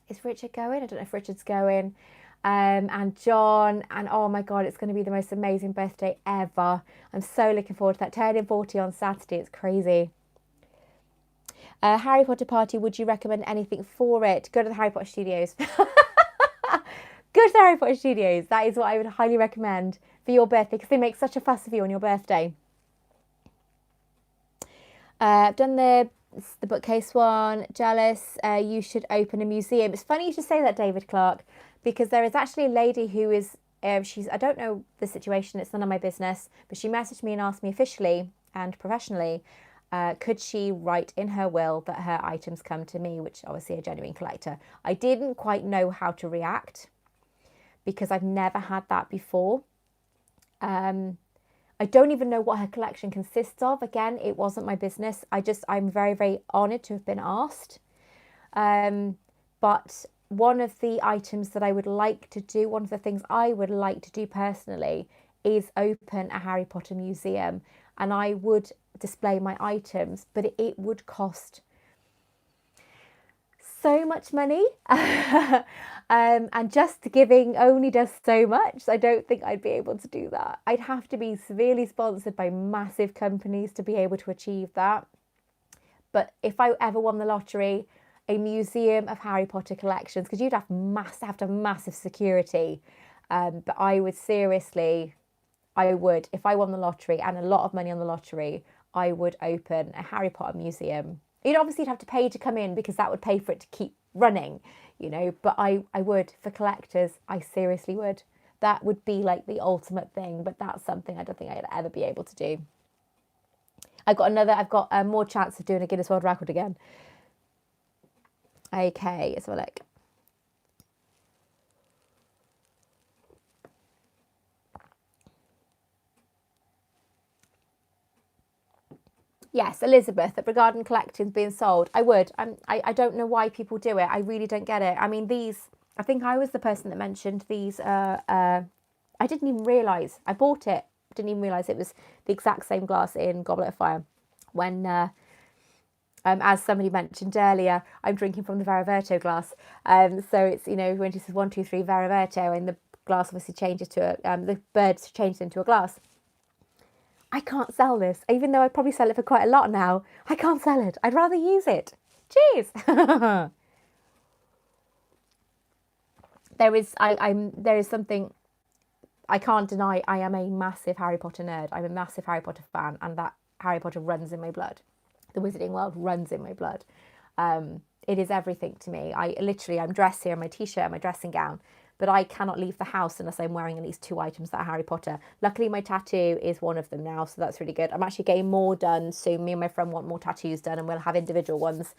Is Richard going? I don't know if Richard's going. And John, and oh my God, it's going to be the most amazing birthday ever. I'm so looking forward to that. Turning 40 on Saturday, it's crazy. Harry Potter party, would you recommend anything for it? Go to the Harry Potter Studios. Go to the Harry Potter Studios. That is what I would highly recommend for your birthday, because they make such a fuss of you on your birthday. I've done the bookcase one. Jealous. You should open a museum. It's funny you should say that, David Clark, because there is actually a lady who is, I don't know the situation, it's none of my business, but she messaged me and asked me officially and professionally, could she write in her will that her items come to me, which obviously a genuine collector. I didn't quite know how to react because I've never had that before. I don't even know what her collection consists of. Again, it wasn't my business. I'm very, very honoured to have been asked. But one of the items that I would like to do, one of the things I would like to do personally, is open a Harry Potter museum. And I would display my items, but it would cost so much money. And just giving only does so much. I don't think I'd be able to do that. I'd have to be severely sponsored by massive companies to be able to achieve that. But if I ever won the lottery, a museum of Harry Potter collections, because you'd have to have massive security. But I would seriously, if I won the lottery and a lot of money on the lottery, I would open a Harry Potter museum. You'd obviously have to pay to come in, because that would pay for it to keep running, you know, but I would, for collectors, I seriously would. That would be like the ultimate thing, but that's something I don't think I'd ever be able to do. I've got more chance of doing a Guinness World Record again. Okay, let's have a look. Yes, Elizabeth, that regarding collections being sold, I would. I don't know why people do it. I really don't get it. I mean, I think I was the person that mentioned these. I didn't even realise. I bought it. Didn't even realise it was the exact same glass in Goblet of Fire. When, as somebody mentioned earlier, I'm drinking from the Veraverto glass. So it's, you know, when she says 1, 2, 3 Veraverto, and the glass obviously changes to the birds changed into a glass. I can't sell this, even though I'd probably sell it for quite a lot now. I can't sell it. I'd rather use it. Cheers. There is something I can't deny. I am a massive Harry Potter nerd. I'm a massive Harry Potter fan, and that Harry Potter runs in my blood. The Wizarding World runs in my blood. It is everything to me. I'm dressed here in my t-shirt and my dressing gown, but I cannot leave the house unless I'm wearing at least 2 items that are Harry Potter. Luckily, my tattoo is one of them now, so that's really good. I'm actually getting more done soon. Me and my friend want more tattoos done, and we'll have individual ones.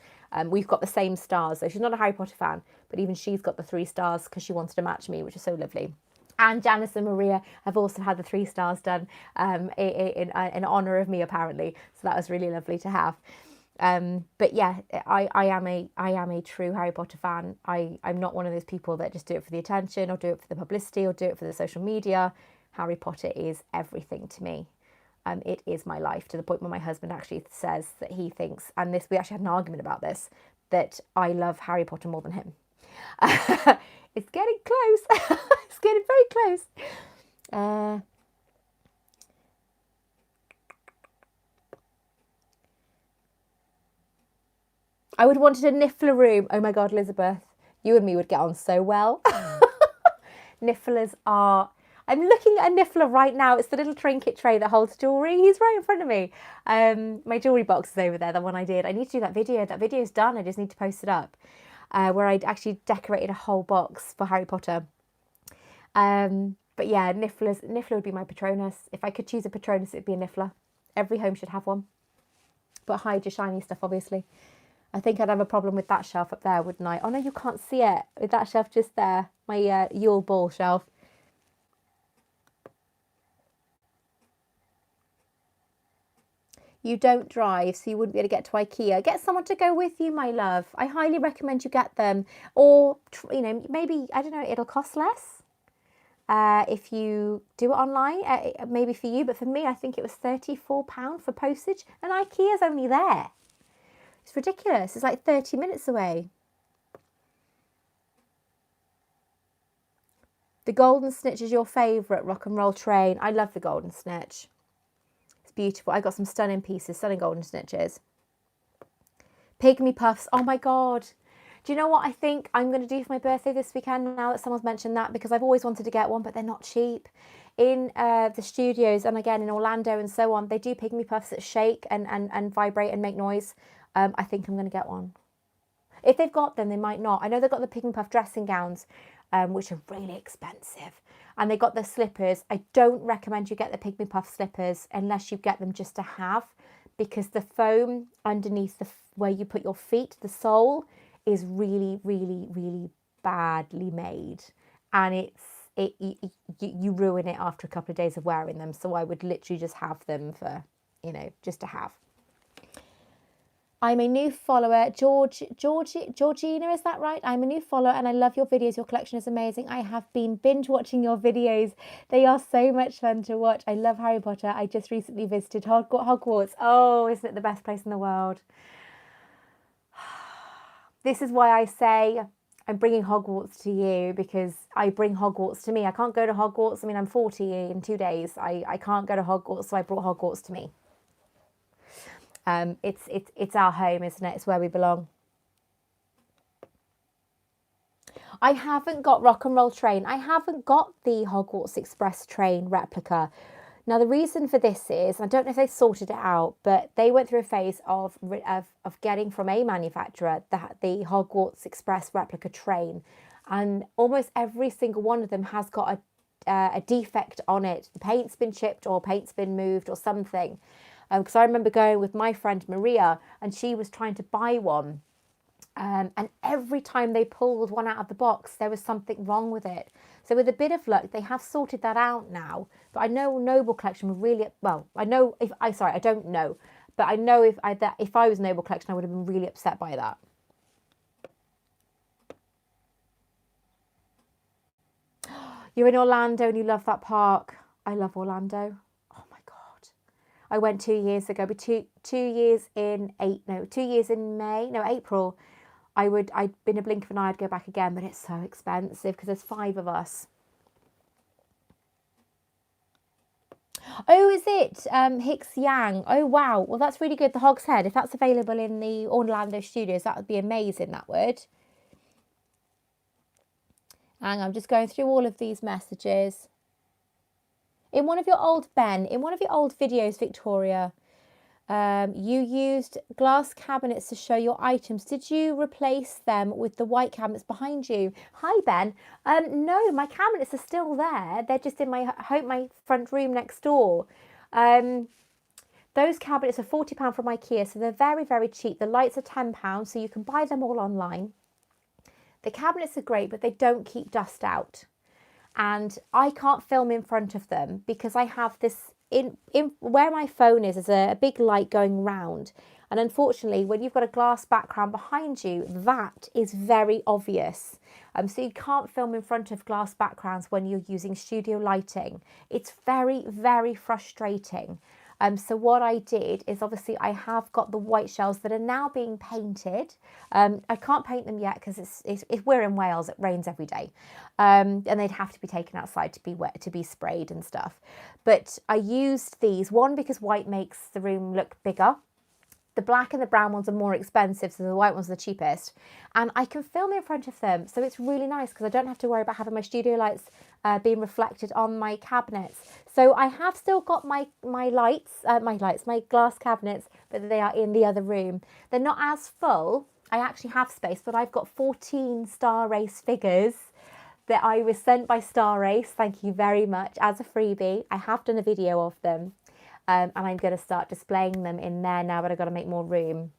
We've got the same stars, so she's not a Harry Potter fan, but even she's got the 3 stars because she wanted to match me, which is so lovely. And Janice and Maria have also had the 3 stars done in honour of me, apparently. So that was really lovely to have. But yeah, I am a true Harry Potter fan. I'm not one of those people that just do it for the attention or do it for the publicity or do it for the social media. Harry Potter is everything to me. It is my life, to the point where my husband actually says that he thinks, and this, we actually had an argument about this, that I love Harry Potter more than him. It's getting close. It's getting very close. I would have wanted a Niffler room. Oh my God, Elizabeth, you and me would get on so well. Nifflers are... I'm looking at a Niffler right now. It's the little trinket tray that holds jewellery. He's right in front of me. My jewellery box is over there, the one I did. I need to do that video. That video's done. I just need to post it up. Where I actually decorated a whole box for Harry Potter. But yeah, Niffler would be my Patronus. If I could choose a Patronus, it'd be a Niffler. Every home should have one. But hide your shiny stuff, obviously. I think I'd have a problem with that shelf up there, wouldn't I? Oh no, you can't see it. With that shelf just there. My Yule Ball shelf. You don't drive, so you wouldn't be able to get to IKEA. Get someone to go with you, my love. I highly recommend you get them. Or, you know, maybe, I don't know, it'll cost less if you do it online. Maybe for you, but for me, I think it was £34 for postage. And IKEA's only there. It's ridiculous. It's like 30 minutes away. The Golden Snitch is your favourite rock and roll train. I love the Golden Snitch. Beautiful. I got some stunning pieces, stunning golden snitches. Pygmy puffs. Oh my God. Do you know what I think I'm going to do for my birthday this weekend, now that someone's mentioned that? Because I've always wanted to get one, but they're not cheap. In the studios, and again in Orlando and so on, they do pygmy puffs that shake and vibrate and make noise. I think I'm going to get one. If they've got them, they might not. I know they've got the pygmy puff dressing gowns, which are really expensive. And they got the slippers. I don't recommend you get the Pygmy Puff slippers unless you get them just to have, because the foam underneath where you put your feet, the sole, is really, really, really badly made. And you ruin it after a couple of days of wearing them. So I would literally just have them for, you know, just to have. I'm a new follower, Georgina, is that right? I'm a new follower and I love your videos. Your collection is amazing. I have been binge watching your videos. They are so much fun to watch. I love Harry Potter. I just recently visited Hogwarts. Oh, isn't it the best place in the world? This is why I say I'm bringing Hogwarts to you, because I bring Hogwarts to me. I can't go to Hogwarts. I mean, I'm 40 in 2 days. I can't go to Hogwarts, so I brought Hogwarts to me. It's our home, isn't it? It's where we belong. I haven't got Rock and Roll Train. I haven't got the Hogwarts Express train replica. Now, the reason for this is, I don't know if they sorted it out, but they went through a phase of getting from a manufacturer the Hogwarts Express replica train. And almost every single one of them has got a defect on it. The paint's been chipped or paint's been moved or something. Because I remember going with my friend Maria and she was trying to buy one. And every time they pulled one out of the box, there was something wrong with it. So with a bit of luck, they have sorted that out now. But I know Noble Collection were really, well, I know if, I don't know. But I know if I was Noble Collection, I would have been really upset by that. You're in Orlando and you love that park. I love Orlando. I went 2 years ago, but 2 years in April. I'd been a blink of an eye, I'd go back again, but it's so expensive because there's 5 of us. Oh, is it Hicks Yang? Oh, wow. Well, that's really good. The Hog's Head, if that's available in the Orlando studios, that would be amazing, that would. Hang on, I'm just going through all of these messages. In one of your old videos, Victoria, you used glass cabinets to show your items. Did you replace them with the white cabinets behind you? Hi, Ben. No, my cabinets are still there. They're just in my front room next door. Those cabinets are £40 from IKEA, so they're very, very cheap. The lights are £10, so you can buy them all online. The cabinets are great, but they don't keep dust out. and I can't film in front of them because I have this in where my phone is. There's a big light going round, and unfortunately when you've got a glass background behind you, that is very obvious. So you can't film in front of glass backgrounds when you're using studio lighting. It's very, very frustrating. So what I did is, obviously I have got the white shells that are now being painted. I can't paint them yet because we're in Wales, it rains every day. And they'd have to be taken outside to be wet, to be sprayed and stuff. But I used these, one because white makes the room look bigger. The black and the brown ones are more expensive, so the white ones are the cheapest. And I can film in front of them, so it's really nice because I don't have to worry about having my studio lights being reflected on my cabinets. So I have still got my glass cabinets, but they are in the other room. They're not as full. I actually have space, but I've got 14 Star Race figures that I was sent by Star Race. Thank you very much, as a freebie. I have done a video of them. And I'm going to start displaying them in there now, but I've got to make more room.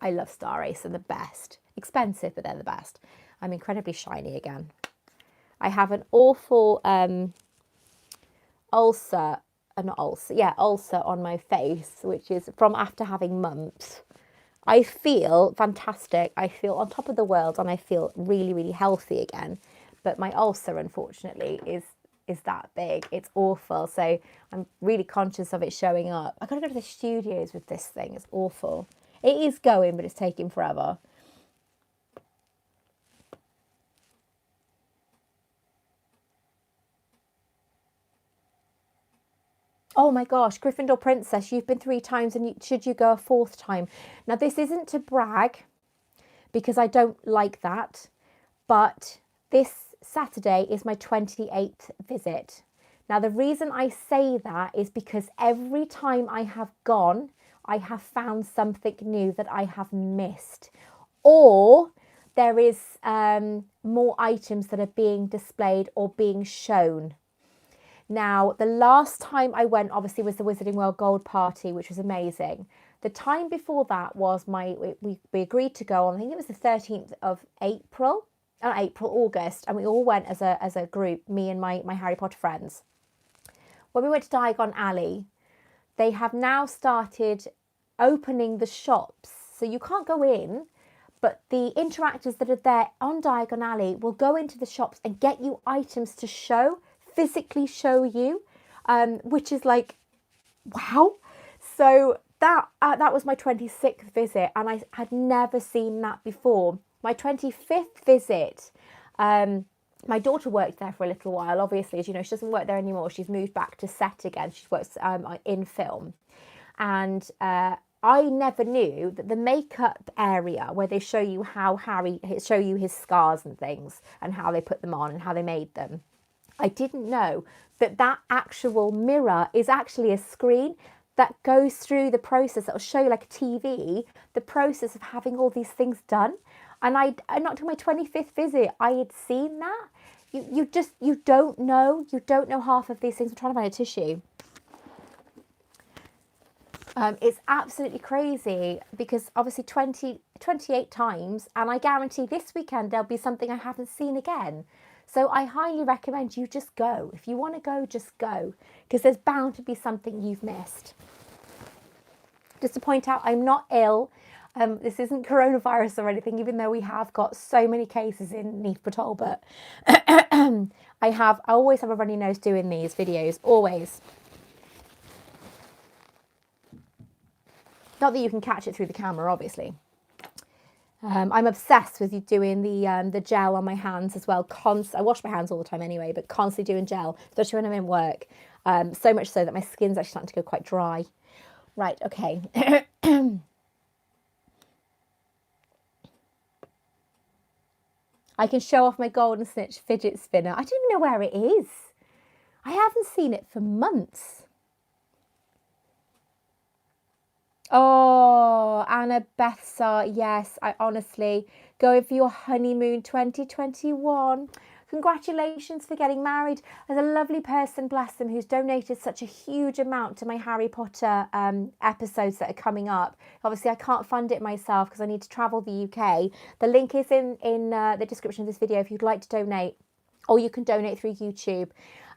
I love Star Race, they're the best. Expensive, but they're the best. I'm incredibly shiny again. I have an awful ulcer on my face, which is from after having mumps. I feel fantastic. I feel on top of the world, and I feel really, really healthy again. But my ulcer, unfortunately, is that big. It's awful. So I'm really conscious of it showing up. I've got to go to the studios with this thing. It's awful. It is going, but it's taking forever. Oh my gosh, Gryffindor Princess, you've been 3 times, and should you go a 4th time? Now, this isn't to brag because I don't like that, but this Saturday is my 28th visit. Now, the reason I say that is because every time I have gone, I have found something new that I have missed, or there is more items that are being displayed or being shown. Now, the last time I went, obviously, was the Wizarding World Gold Party, which was amazing. The time before that was we agreed to go on, I think it was the 13th of August, and we all went as a group, me and my Harry Potter friends. When we went to Diagon Alley, they have now started opening the shops. So you can't go in, but the interactors that are there on Diagon Alley will go into the shops and get you items to show, physically show you, which is like, wow. So that was my 26th visit, and I had never seen that before. My 25th visit, my daughter worked there for a little while. Obviously, as you know, she doesn't work there anymore. She's moved back to set again. She works in film. And I never knew that the makeup area where they show you show you his scars and things and how they put them on and how they made them. I didn't know that actual mirror is actually a screen that goes through the process. That will show you, like a TV, the process of having all these things done. And not till my 25th visit, I had seen that. You don't know half of these things. I'm trying to find a tissue. It's absolutely crazy because obviously 28 times, and I guarantee this weekend there'll be something I haven't seen again. So I highly recommend you just go. If you want to go, just go, because there's bound to be something you've missed. Just to point out, I'm not ill. This isn't coronavirus or anything, even though we have got so many cases in Neath Patrol, but I always have a runny nose doing these videos, always. Not that you can catch it through the camera, obviously. I'm obsessed with doing the gel on my hands as well. I wash my hands all the time anyway, but constantly doing gel, especially when I'm in work. So much so that my skin's actually starting to go quite dry. Right, okay. I can show off my golden snitch fidget spinner. I don't even know where it is. I haven't seen it for months. Oh, Anna Bethsar, yes, I honestly, going for your honeymoon 2021. Congratulations for getting married. There's a lovely person, bless them, who's donated such a huge amount to my Harry Potter episodes that are coming up. Obviously, I can't fund it myself because I need to travel the UK. The link is in the description of this video if you'd like to donate. or you can donate through YouTube.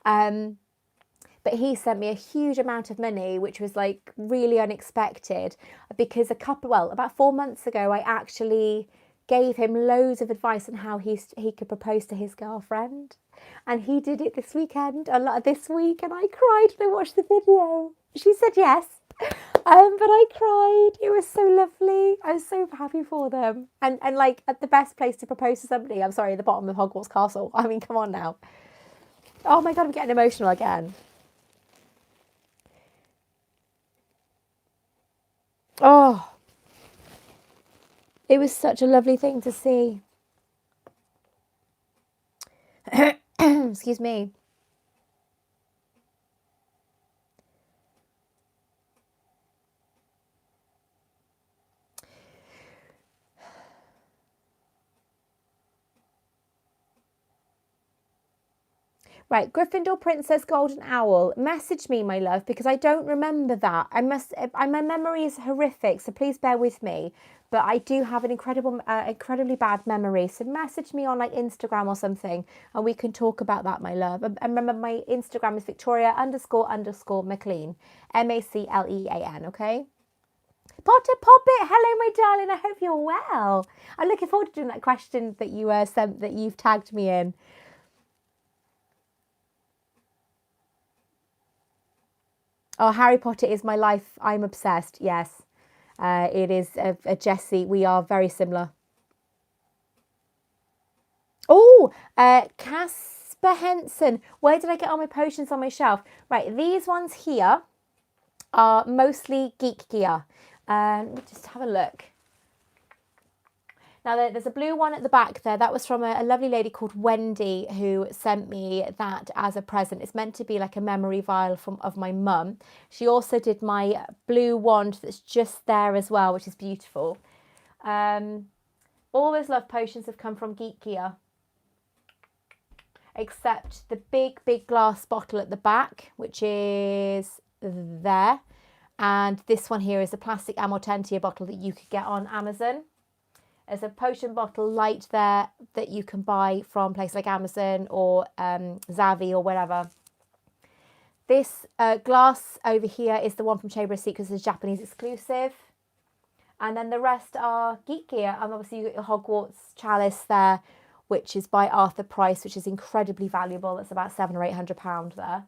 But he sent me a huge amount of money, which was like really unexpected, because about 4 months ago, I actually gave him loads of advice on how he could propose to his girlfriend. And he did it this weekend, a lot of this week, and I cried when I watched the video. She said yes, but I cried. It was so lovely. I was so happy for them. And like, at the best place to propose to somebody, I'm sorry, the bottom of Hogwarts Castle. I mean, come on now. Oh my God, I'm getting emotional again. Oh, it was such a lovely thing to see. Excuse me. Right, Gryffindor Princess Golden Owl, message me, my love, because I don't remember that. My memory is horrific, so please bear with me. But I do have an incredibly bad memory. So message me on like Instagram or something, and we can talk about that, my love. And remember, my Instagram is Victoria__Maclean, Maclean. Okay. Potter Poppet, hello, my darling. I hope you're well. I'm looking forward to doing that question that you sent, that you've tagged me in. Oh, Harry Potter is my life. I'm obsessed. Yes, it is a Jessie. We are very similar. Oh, Casper Henson. Where did I get all my potions on my shelf? Right, these ones here are mostly geek gear. Let me just have a look. Now, there's a blue one at the back there. That was from a lovely lady called Wendy, who sent me that as a present. It's meant to be like a memory vial of my mum. She also did my blue wand that's just there as well, which is beautiful. All those love potions have come from Geek Gear, except the big glass bottle at the back, which is there. And this one here is a plastic Amortentia bottle that you could get on Amazon. There's a potion bottle light there that you can buy from places like Amazon or Zavvi or whatever. This glass over here is the one from Chamber of Secrets, is Japanese exclusive. And then the rest are Geek Gear. And obviously you've got your Hogwarts chalice there, which is by Arthur Price, which is incredibly valuable. It's about £700 or £800 there.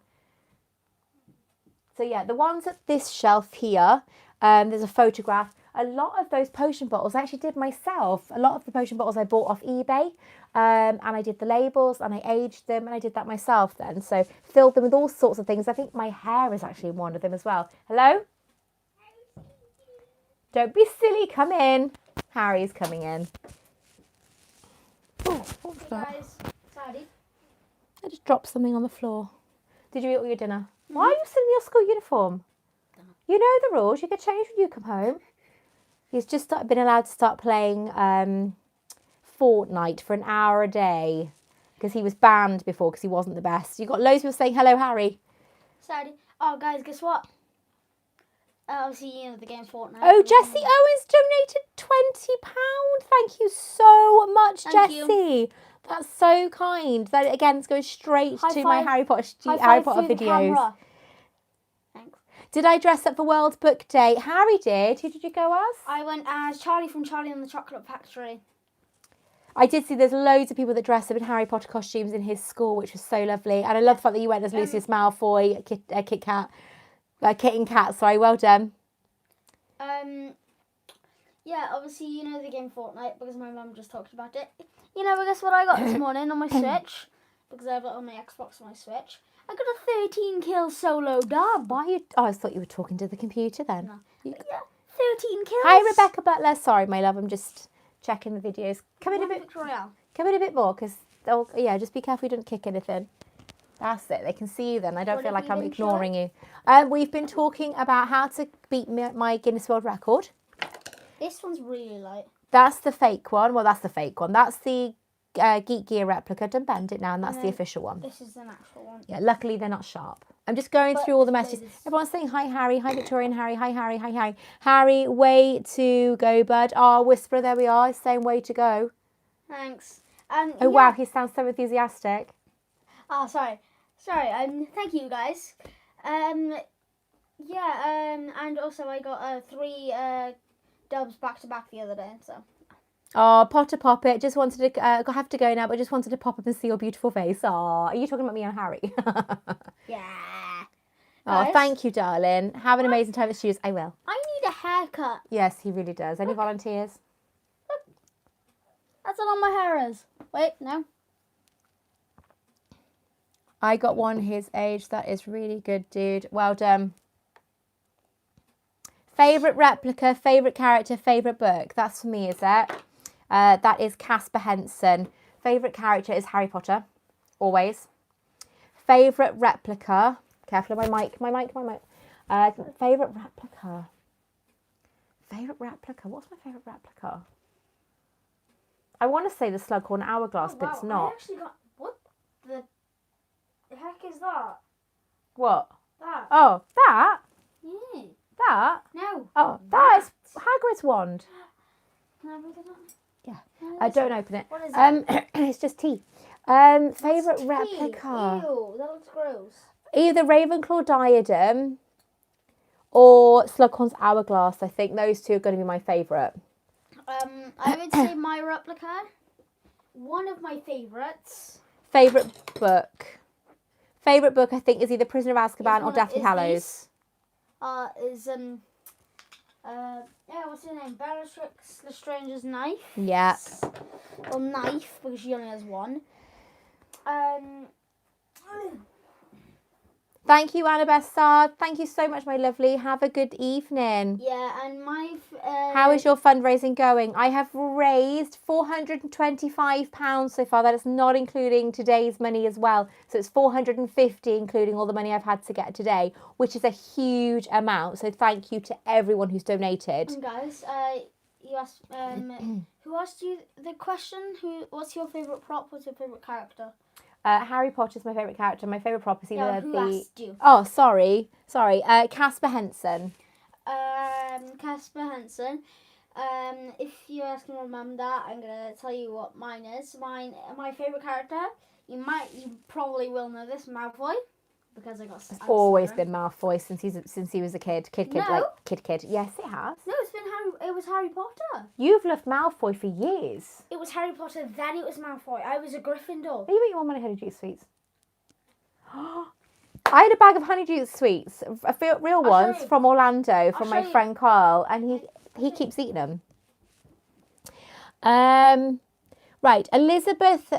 So yeah, the ones at this shelf here, there's a photograph. A lot of those potion bottles I actually did myself. A lot of the potion bottles I bought off eBay, and I did the labels and I aged them, and I did that myself then. So filled them with all sorts of things. I think my hair is actually one of them as well. Hello? Don't be silly, come in. Harry's coming in. Oh, what was that? Guys, sorry. I just dropped something on the floor. Did you eat all your dinner? Why are you still in your school uniform? You know the rules. You get changed when you come home. He's just been allowed to start playing Fortnite for an hour a day because he was banned before because he wasn't the best. You got loads of people saying, hello, Harry. Sorry. Oh, guys, guess what? Obviously, you know the game Fortnite. Oh, Jessie Owens donated £20. Thank you so much, Thank Jessie. you. That's so kind. That, again, goes straight High to five. my Harry Potter High five through the videos. camera. Thanks. Did I dress up for World Book Day? Harry did. Who did you go as? I went as Charlie from Charlie and the Chocolate Factory. I did see there's loads of people that dress up in Harry Potter costumes in his school, which was so lovely. And I love the fact that you went as Lucius Malfoy, Kit and Kat. Sorry, well done. Yeah, obviously you know the game Fortnite because my mum just talked about it. You know, guess what I got this morning on my Switch? Because I have it on my Xbox and my Switch. I got a 13 kill solo dub. Why are you? Oh, I thought you were talking to the computer then. No. Yeah, 13 kills. Hi, Rebecca Butler. Sorry, my love. I'm just checking the videos. Come in a bit. Victoria. Come in a bit more, because yeah, just be careful you don't kick anything. That's it. They can see you then. I don't feel like I'm ignoring you. We've been talking about how to beat my Guinness World Record. This one's really light. That's the fake one. Well, that's the fake one. That's the Geek Gear replica. Don't bend it now, and that's the official one. This is an actual one. Yeah, luckily they're not sharp. I'm just going through all the messages. Everyone's saying hi, Harry. Hi, Victoria and Harry. Hi, Harry. Hi, Harry. Harry, way to go, bud. Oh, Whisperer, there we are. Saying way to go. Thanks. And Oh, wow, he sounds so enthusiastic. Oh, sorry. Thank you, guys. And also I got 3 dubs back to back the other day, so. Oh, Potter Poppet, just wanted to, have to go now, but just wanted to pop up and see your beautiful face. Oh, are you talking about me and Harry? Yeah. Oh, Guys, thank you, darling. Have an amazing time at Stu's. I will. I need a haircut. Yes, he really does. Any volunteers? That's all my hair is. Wait, no. I got one his age. That is really good, dude. Well done. Favourite replica, favourite character, favourite book. That's for me, is it? That is Casper Henson. Favourite character is Harry Potter. Always. Favourite replica. Careful of my mic. Favourite replica. Favourite replica. What's my favourite replica? I want to say the Slughorn Hourglass, but it's not. I actually got... What the heck is that? What? That. Oh, that? Yeah. That? No. Oh, that is Hagrid's wand. Can I open it? Yeah. Don't open it. What is it? It's just tea. Favourite Tea. replica. Ew, that looks gross. Either Ravenclaw Diadem or Slughorn's Hourglass. I think those two are going to be my favourite. I would say my replica. One of my favourites. Favourite book. Favourite book, I think, is either Prisoner of Azkaban or Deathly Hallows. What's her name? Bellatrix Lestrange's knife. Yeah. Or knife, because she only has one. Thank you, Annabeth Sard. Thank you so much, my lovely. Have a good evening. Yeah, and my... How is your fundraising going? I have raised £425 so far. That is not including today's money as well. So it's 450 including all the money I've had to get today, which is a huge amount. So thank you to everyone who's donated. And guys, you asked... who asked you the question? What's your favourite prop? What's your favourite character? Harry Potter's my favourite character. My favourite prop is either who asked you? Oh, sorry. Casper Henson. Casper Henson. If you're asking my mum that, I'm gonna tell you what mine is. My favourite character. You probably will know this, Malfoy, because It's always been Malfoy since he was a kid. Kid. No. Kid. Yes, it has. No, it was Harry Potter. You've loved Malfoy for years. It was Harry Potter, then it was Malfoy. I was a Gryffindor. Are you eating one of my honeydew sweets? I had a bag of honeydew sweets, real ones from Orlando, from my friend Carl, and he keeps eating them. Right, Elizabeth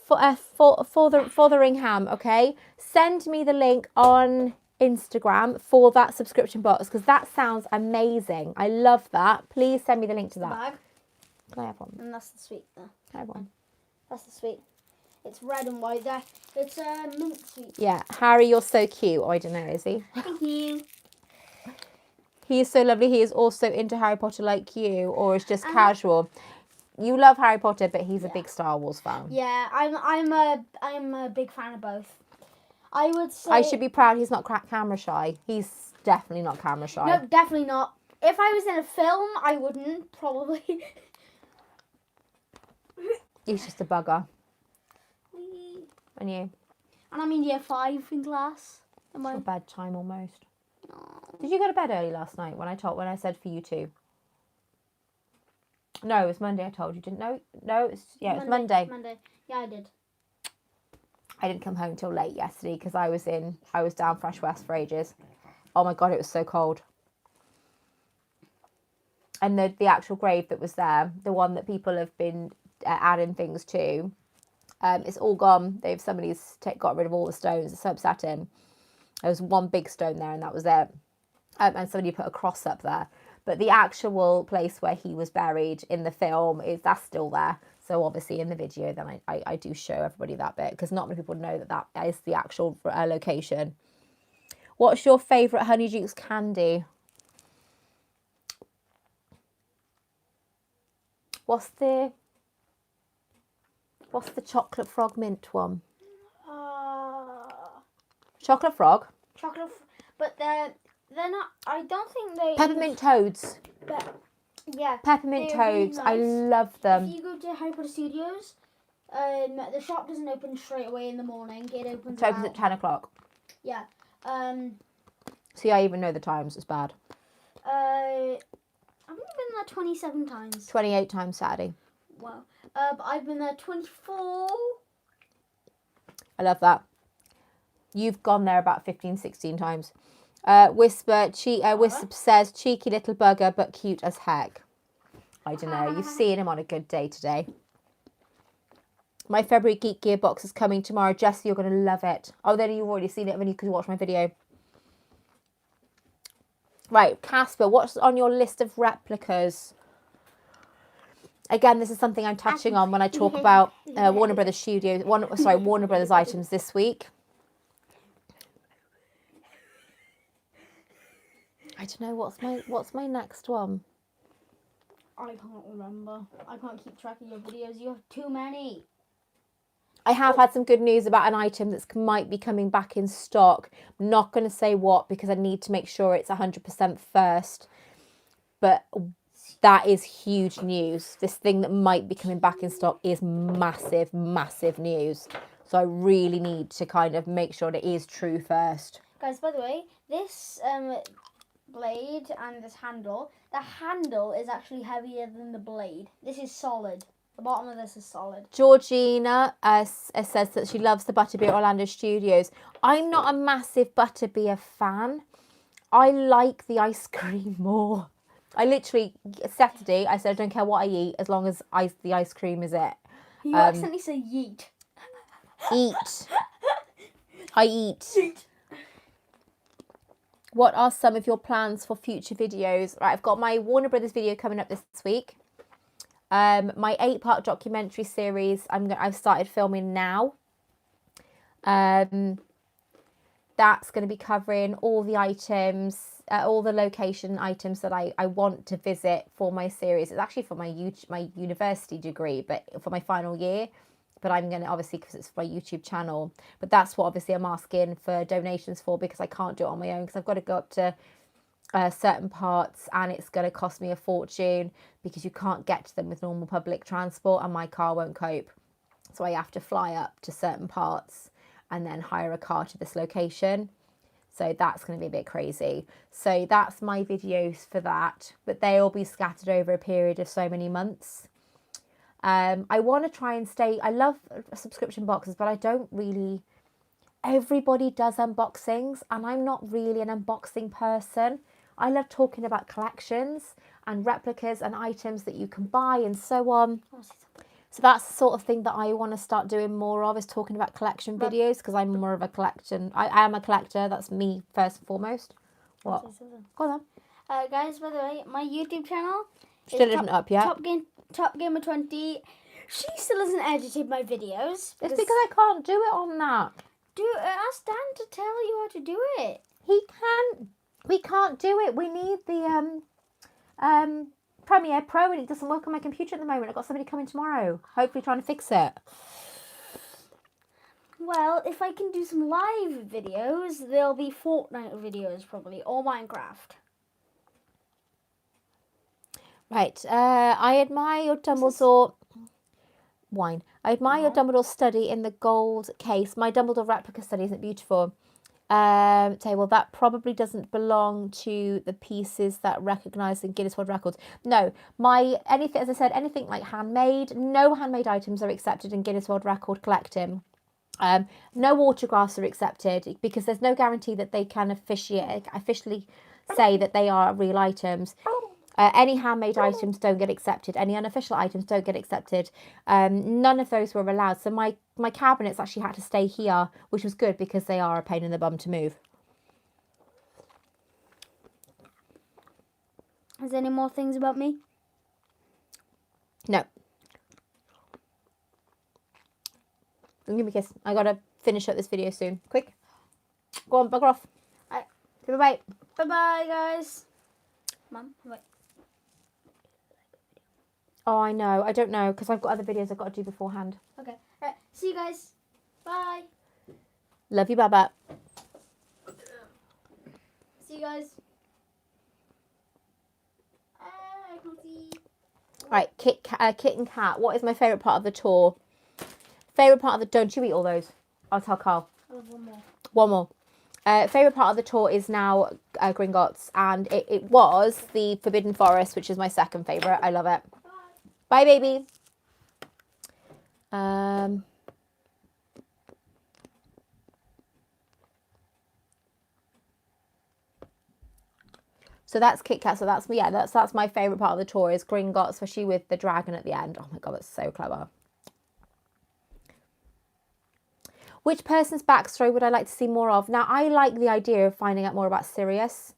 Fotheringham, okay? Send me the link on Instagram for that subscription box, because that sounds amazing. I love that. Please send me the link to that. Bag. Can I have one? And that's the sweet there. Can I have one? That's the sweet. It's red and white there. It's mint sweet. Yeah, Harry, you're so cute. Oh, I don't know, is he? Thank you. He is so lovely. He is also into Harry Potter like you, or is just casual. You love Harry Potter, but he's a big Star Wars fan. Yeah, I'm a big fan of both. I would say I should be proud he's not camera shy. He's definitely not camera shy. No, definitely not. If I was in a film, I wouldn't probably. He's just a bugger. And you? And I'm in year 5 in class. It's your bedtime almost. Did you go to bed early last night when I said for you two? No, it was Monday. I told you, didn't know. No, it was Monday. Monday. Yeah, I did. I didn't come home till late yesterday because I was down Fresh West for ages. Oh my God, it was so cold. And the actual grave that was there, the one that people have been adding things to, it's all gone. Somebody's got rid of all the stones. It's so upsetting. There was one big stone there, and that was it. And somebody put a cross up there. But the actual place where he was buried in the film that's still there. So obviously in the video, then I do show everybody that bit, because not many people know that is the actual location. What's your favourite Honeydukes candy? What's the chocolate frog mint one? Chocolate frog? But they're not, I don't think they... Peppermint toads. Yeah. Peppermint toads. Really nice. I love them. If you go to Harry Potter Studios, The shop doesn't open straight away in the morning. It opens It opens at 10 o'clock. Yeah. See, I even know the times. It's bad. I've only been there 27 times. 28 times Saturday. Wow. But I've been there 24. I love that. You've gone there about 15, 16 times. Whisper says, cheeky little bugger, but cute as heck. I don't know. You've seen him on a good day today. My February Geek Gear box is coming tomorrow. Jessie, you're going to love it. Oh, then you've already seen it when you could watch my video. Right, Casper, what's on your list of replicas? Again, this is something I'm touching on when I talk about Warner Brothers Studios. Warner Brothers items this week. I don't know what's my next one. I can't remember. I can't keep track of your videos. You have too many. I have had some good news about an item that might be coming back in stock. I'm not going to say what because I need to make sure it's 100% first. But that is huge news. This thing that might be coming back in stock is massive, massive news. So I really need to kind of make sure that it is true first. Guys, by the way, this blade and this handle, the handle is actually heavier than the blade. This is solid. The bottom of this is solid. Georgina says that she loves the Butterbeer Orlando Studios. I'm not a massive Butterbeer fan. I like the ice cream more. I literally, Saturday, I said I don't care what I eat as long as the ice cream is it. You accidentally say yeet. Eat. I eat. Yeet. What are some of your plans for future videos? Right, I've got my Warner Brothers video coming up this week. My 8-part documentary series, I've started filming now. That's going to be covering all the items, all the location items that I want to visit for my series. It's actually for my university degree, but for my final year. But I'm going to, obviously, because it's my YouTube channel. But that's what obviously I'm asking for donations for, because I can't do it on my own, because I've got to go up to certain parts and it's going to cost me a fortune because you can't get to them with normal public transport and my car won't cope. So I have to fly up to certain parts and then hire a car to this location. So that's going to be a bit crazy. So that's my videos for that, but they'll be scattered over a period of so many months. I want to try and stay, I love subscription boxes, but I don't really, everybody does unboxings and I'm not really an unboxing person. I love talking about collections and replicas and items that you can buy and so on. So that's the sort of thing that I want to start doing more of, is talking about collection videos, because I'm more of a collection. I am a collector. That's me first and foremost. What? Go on then. Guys, by the way, my YouTube channel Still isn't up yet. Top Gamer 20. She still hasn't edited my videos. It's because I can't do it on that. Ask Dan to tell you how to do it. He can't. We can't do it. We need the Premiere Pro, and it doesn't work on my computer at the moment. I've got somebody coming tomorrow, hopefully trying to fix it. Well, if I can do some live videos, there'll be Fortnite videos probably, or Minecraft. Right. I admire your Dumbledore wine. I admire your Dumbledore study in the gold case. My Dumbledore replica study isn't beautiful. Well, that probably doesn't belong to the pieces that recognised in Guinness World Records. No, anything, as I said, anything like handmade, no handmade items are accepted in Guinness World Record collecting. No autographs are accepted because there's no guarantee that they can officially say that they are real items. Any handmade items don't get accepted. Any unofficial items don't get accepted. None of those were allowed. So my cabinets actually had to stay here, which was good because they are a pain in the bum to move. Is there any more things about me? No. Give me a kiss. I gotta finish up this video soon. Quick. Go on, bugger off. Right. Say bye-bye. Bye-bye, guys. Mum, bye. Oh, I know. I don't know, because I've got other videos I've got to do beforehand. Okay. All right. See you guys. Bye. Love you, Baba. See you guys. I can't see. Right, Kit and Kat. What is my favourite part of the tour? Favourite part of the... Don't you eat all those. I'll tell Carl. I have one more. One more. Favourite part of the tour is now Gringotts, and it was the Forbidden Forest, which is my second favourite. I love it. Bye, baby. So that's Kit Kat. So that's my favourite part of the tour is Gringotts, especially with the dragon at the end. Oh my god, that's so clever. Which person's backstory would I like to see more of? Now, I like the idea of finding out more about Sirius.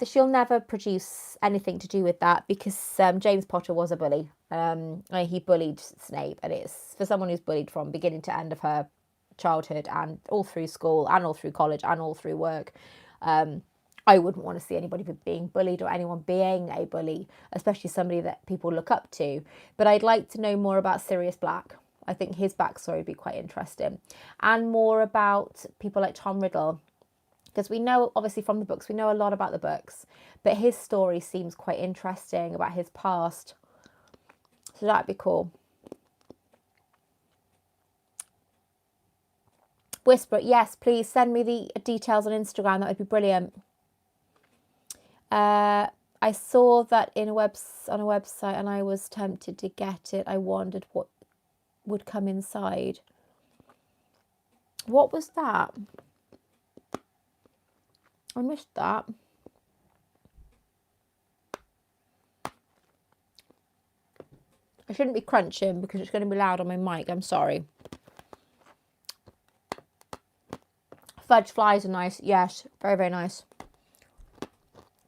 She'll never produce anything to do with that because James Potter was a bully. He bullied Snape, and it's for someone who's bullied from beginning to end of her childhood and all through school and all through college and all through work. I wouldn't want to see anybody being bullied or anyone being a bully, especially somebody that people look up to. But I'd like to know more about Sirius Black. I think his backstory would be quite interesting. And more about people like Tom Riddle. Because we know, obviously, from the books, we know a lot about the books. But his story seems quite interesting about his past. So that'd be cool. Whisper, yes, please send me the details on Instagram. That would be brilliant. I saw that on a website and I was tempted to get it. I wondered what would come inside. What was that? I missed that. I shouldn't be crunching because it's going to be loud on my mic. I'm sorry. Fudge flies are nice. Yes, very, very nice.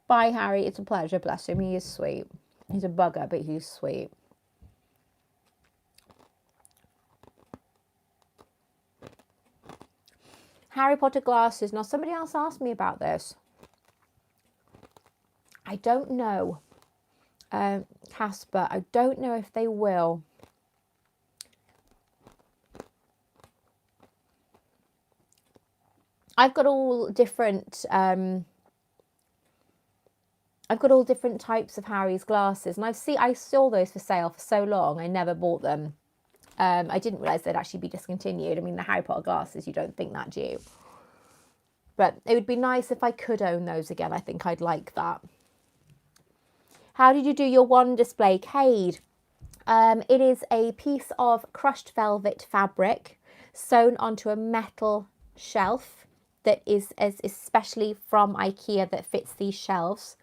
Bye, Harry. It's a pleasure. Bless him. He is sweet. He's a bugger, but he's sweet. Harry Potter glasses. Now, somebody else asked me about this. I don't know. Casper, I don't know if they will. I've got all different types of Harry's glasses, and I saw those for sale for so long. I never bought them. I didn't realise they'd actually be discontinued. I mean, the Harry Potter glasses, you don't think that, do you? But it would be nice if I could own those again. I think I'd like that. How did you do your wand display, Cade? It is a piece of crushed velvet fabric sewn onto a metal shelf that is especially from IKEA that fits these shelves.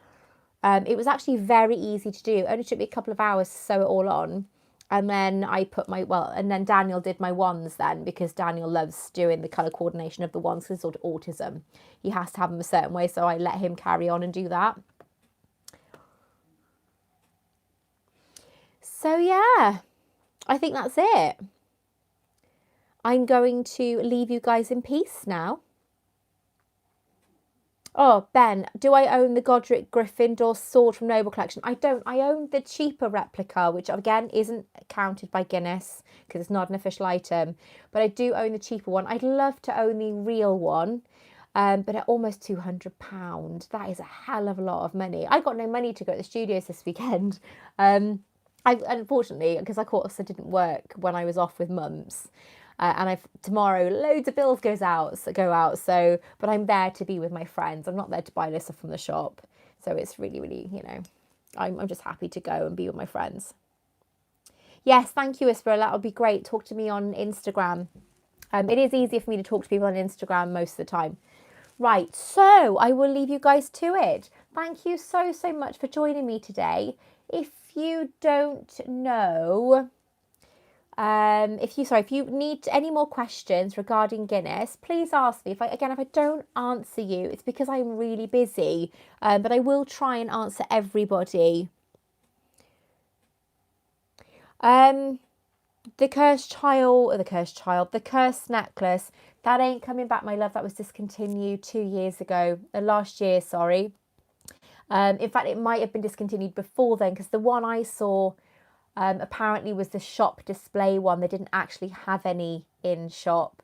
It was actually very easy to do. It only took me a couple of hours to sew it all on. And then I put and then Daniel did my wands then, because Daniel loves doing the colour coordination of the wands because sort of autism. He has to have them a certain way, so I let him carry on and do that. So yeah, I think that's it. I'm going to leave you guys in peace now. Oh, Ben, do I own the Godric Gryffindor sword from Noble Collection? I don't. I own the cheaper replica, which again isn't counted by Guinness because it's not an official item. But I do own the cheaper one. I'd love to own the real one, but at almost £200. That is a hell of a lot of money. I got no money to go to the studios this weekend. Unfortunately, because I didn't work when I was off with mumps. And tomorrow loads of bills go out. So, but I'm there to be with my friends. I'm not there to buy Alyssa from the shop. So it's really, really, I'm just happy to go and be with my friends. Yes, thank you, Whisperer. That would be great. Talk to me on Instagram. It is easier for me to talk to people on Instagram most of the time. Right, so I will leave you guys to it. Thank you so, so much for joining me today. If you don't know... if you need any more questions regarding Guinness, please ask me. If I don't answer you, it's because I'm really busy. But I will try and answer everybody. The cursed necklace, that ain't coming back, my love. That was discontinued 2 years ago. Last year, sorry. In fact, it might have been discontinued before then, because the one I saw apparently was the shop display one. They didn't actually have any in shop.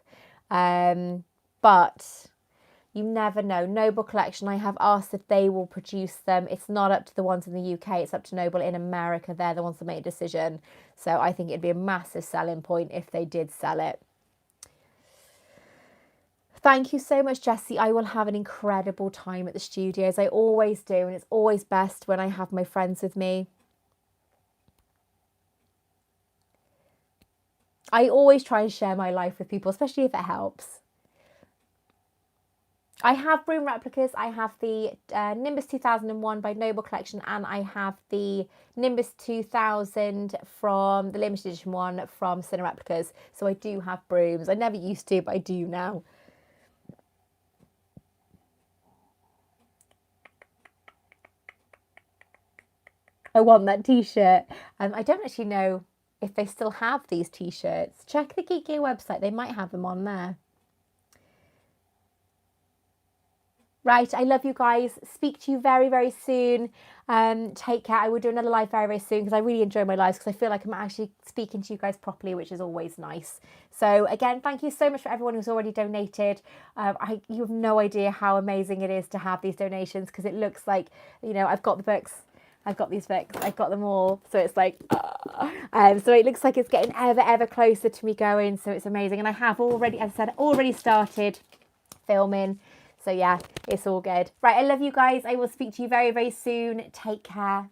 But You never know. Noble Collection, I have asked if they will produce them. It's not up to the ones in the UK, it's up to Noble in America. They're the ones that make a decision. So I think it'd be a massive selling point if they did sell it. Thank you so much, Jessie. I will have an incredible time at the studios. I always do, and it's always best when I have my friends with me. I always try and share my life with people, especially if it helps. I have broom replicas. I have the Nimbus 2001 by Noble Collection, and I have the Nimbus 2000 from the limited edition one from Cine Replicas. So I do have brooms. I never used to, but I do now. I want that t-shirt. I don't actually know if they still have these t-shirts. Check the Geek Gear website. They might have them on there. Right, I love you guys. Speak to you very, very soon. Take care. I will do another live very, very soon because I really enjoy my lives because I feel like I'm actually speaking to you guys properly, which is always nice. So again, thank you so much for everyone who's already donated. You have no idea how amazing it is to have these donations because it looks like, you know, I've got the books. I've got these books, I've got them all. So it's like, so it looks like it's getting ever, ever closer to me going. So it's amazing. And I have already, as I said, already started filming. So yeah, it's all good. Right, I love you guys. I will speak to you very, very soon. Take care.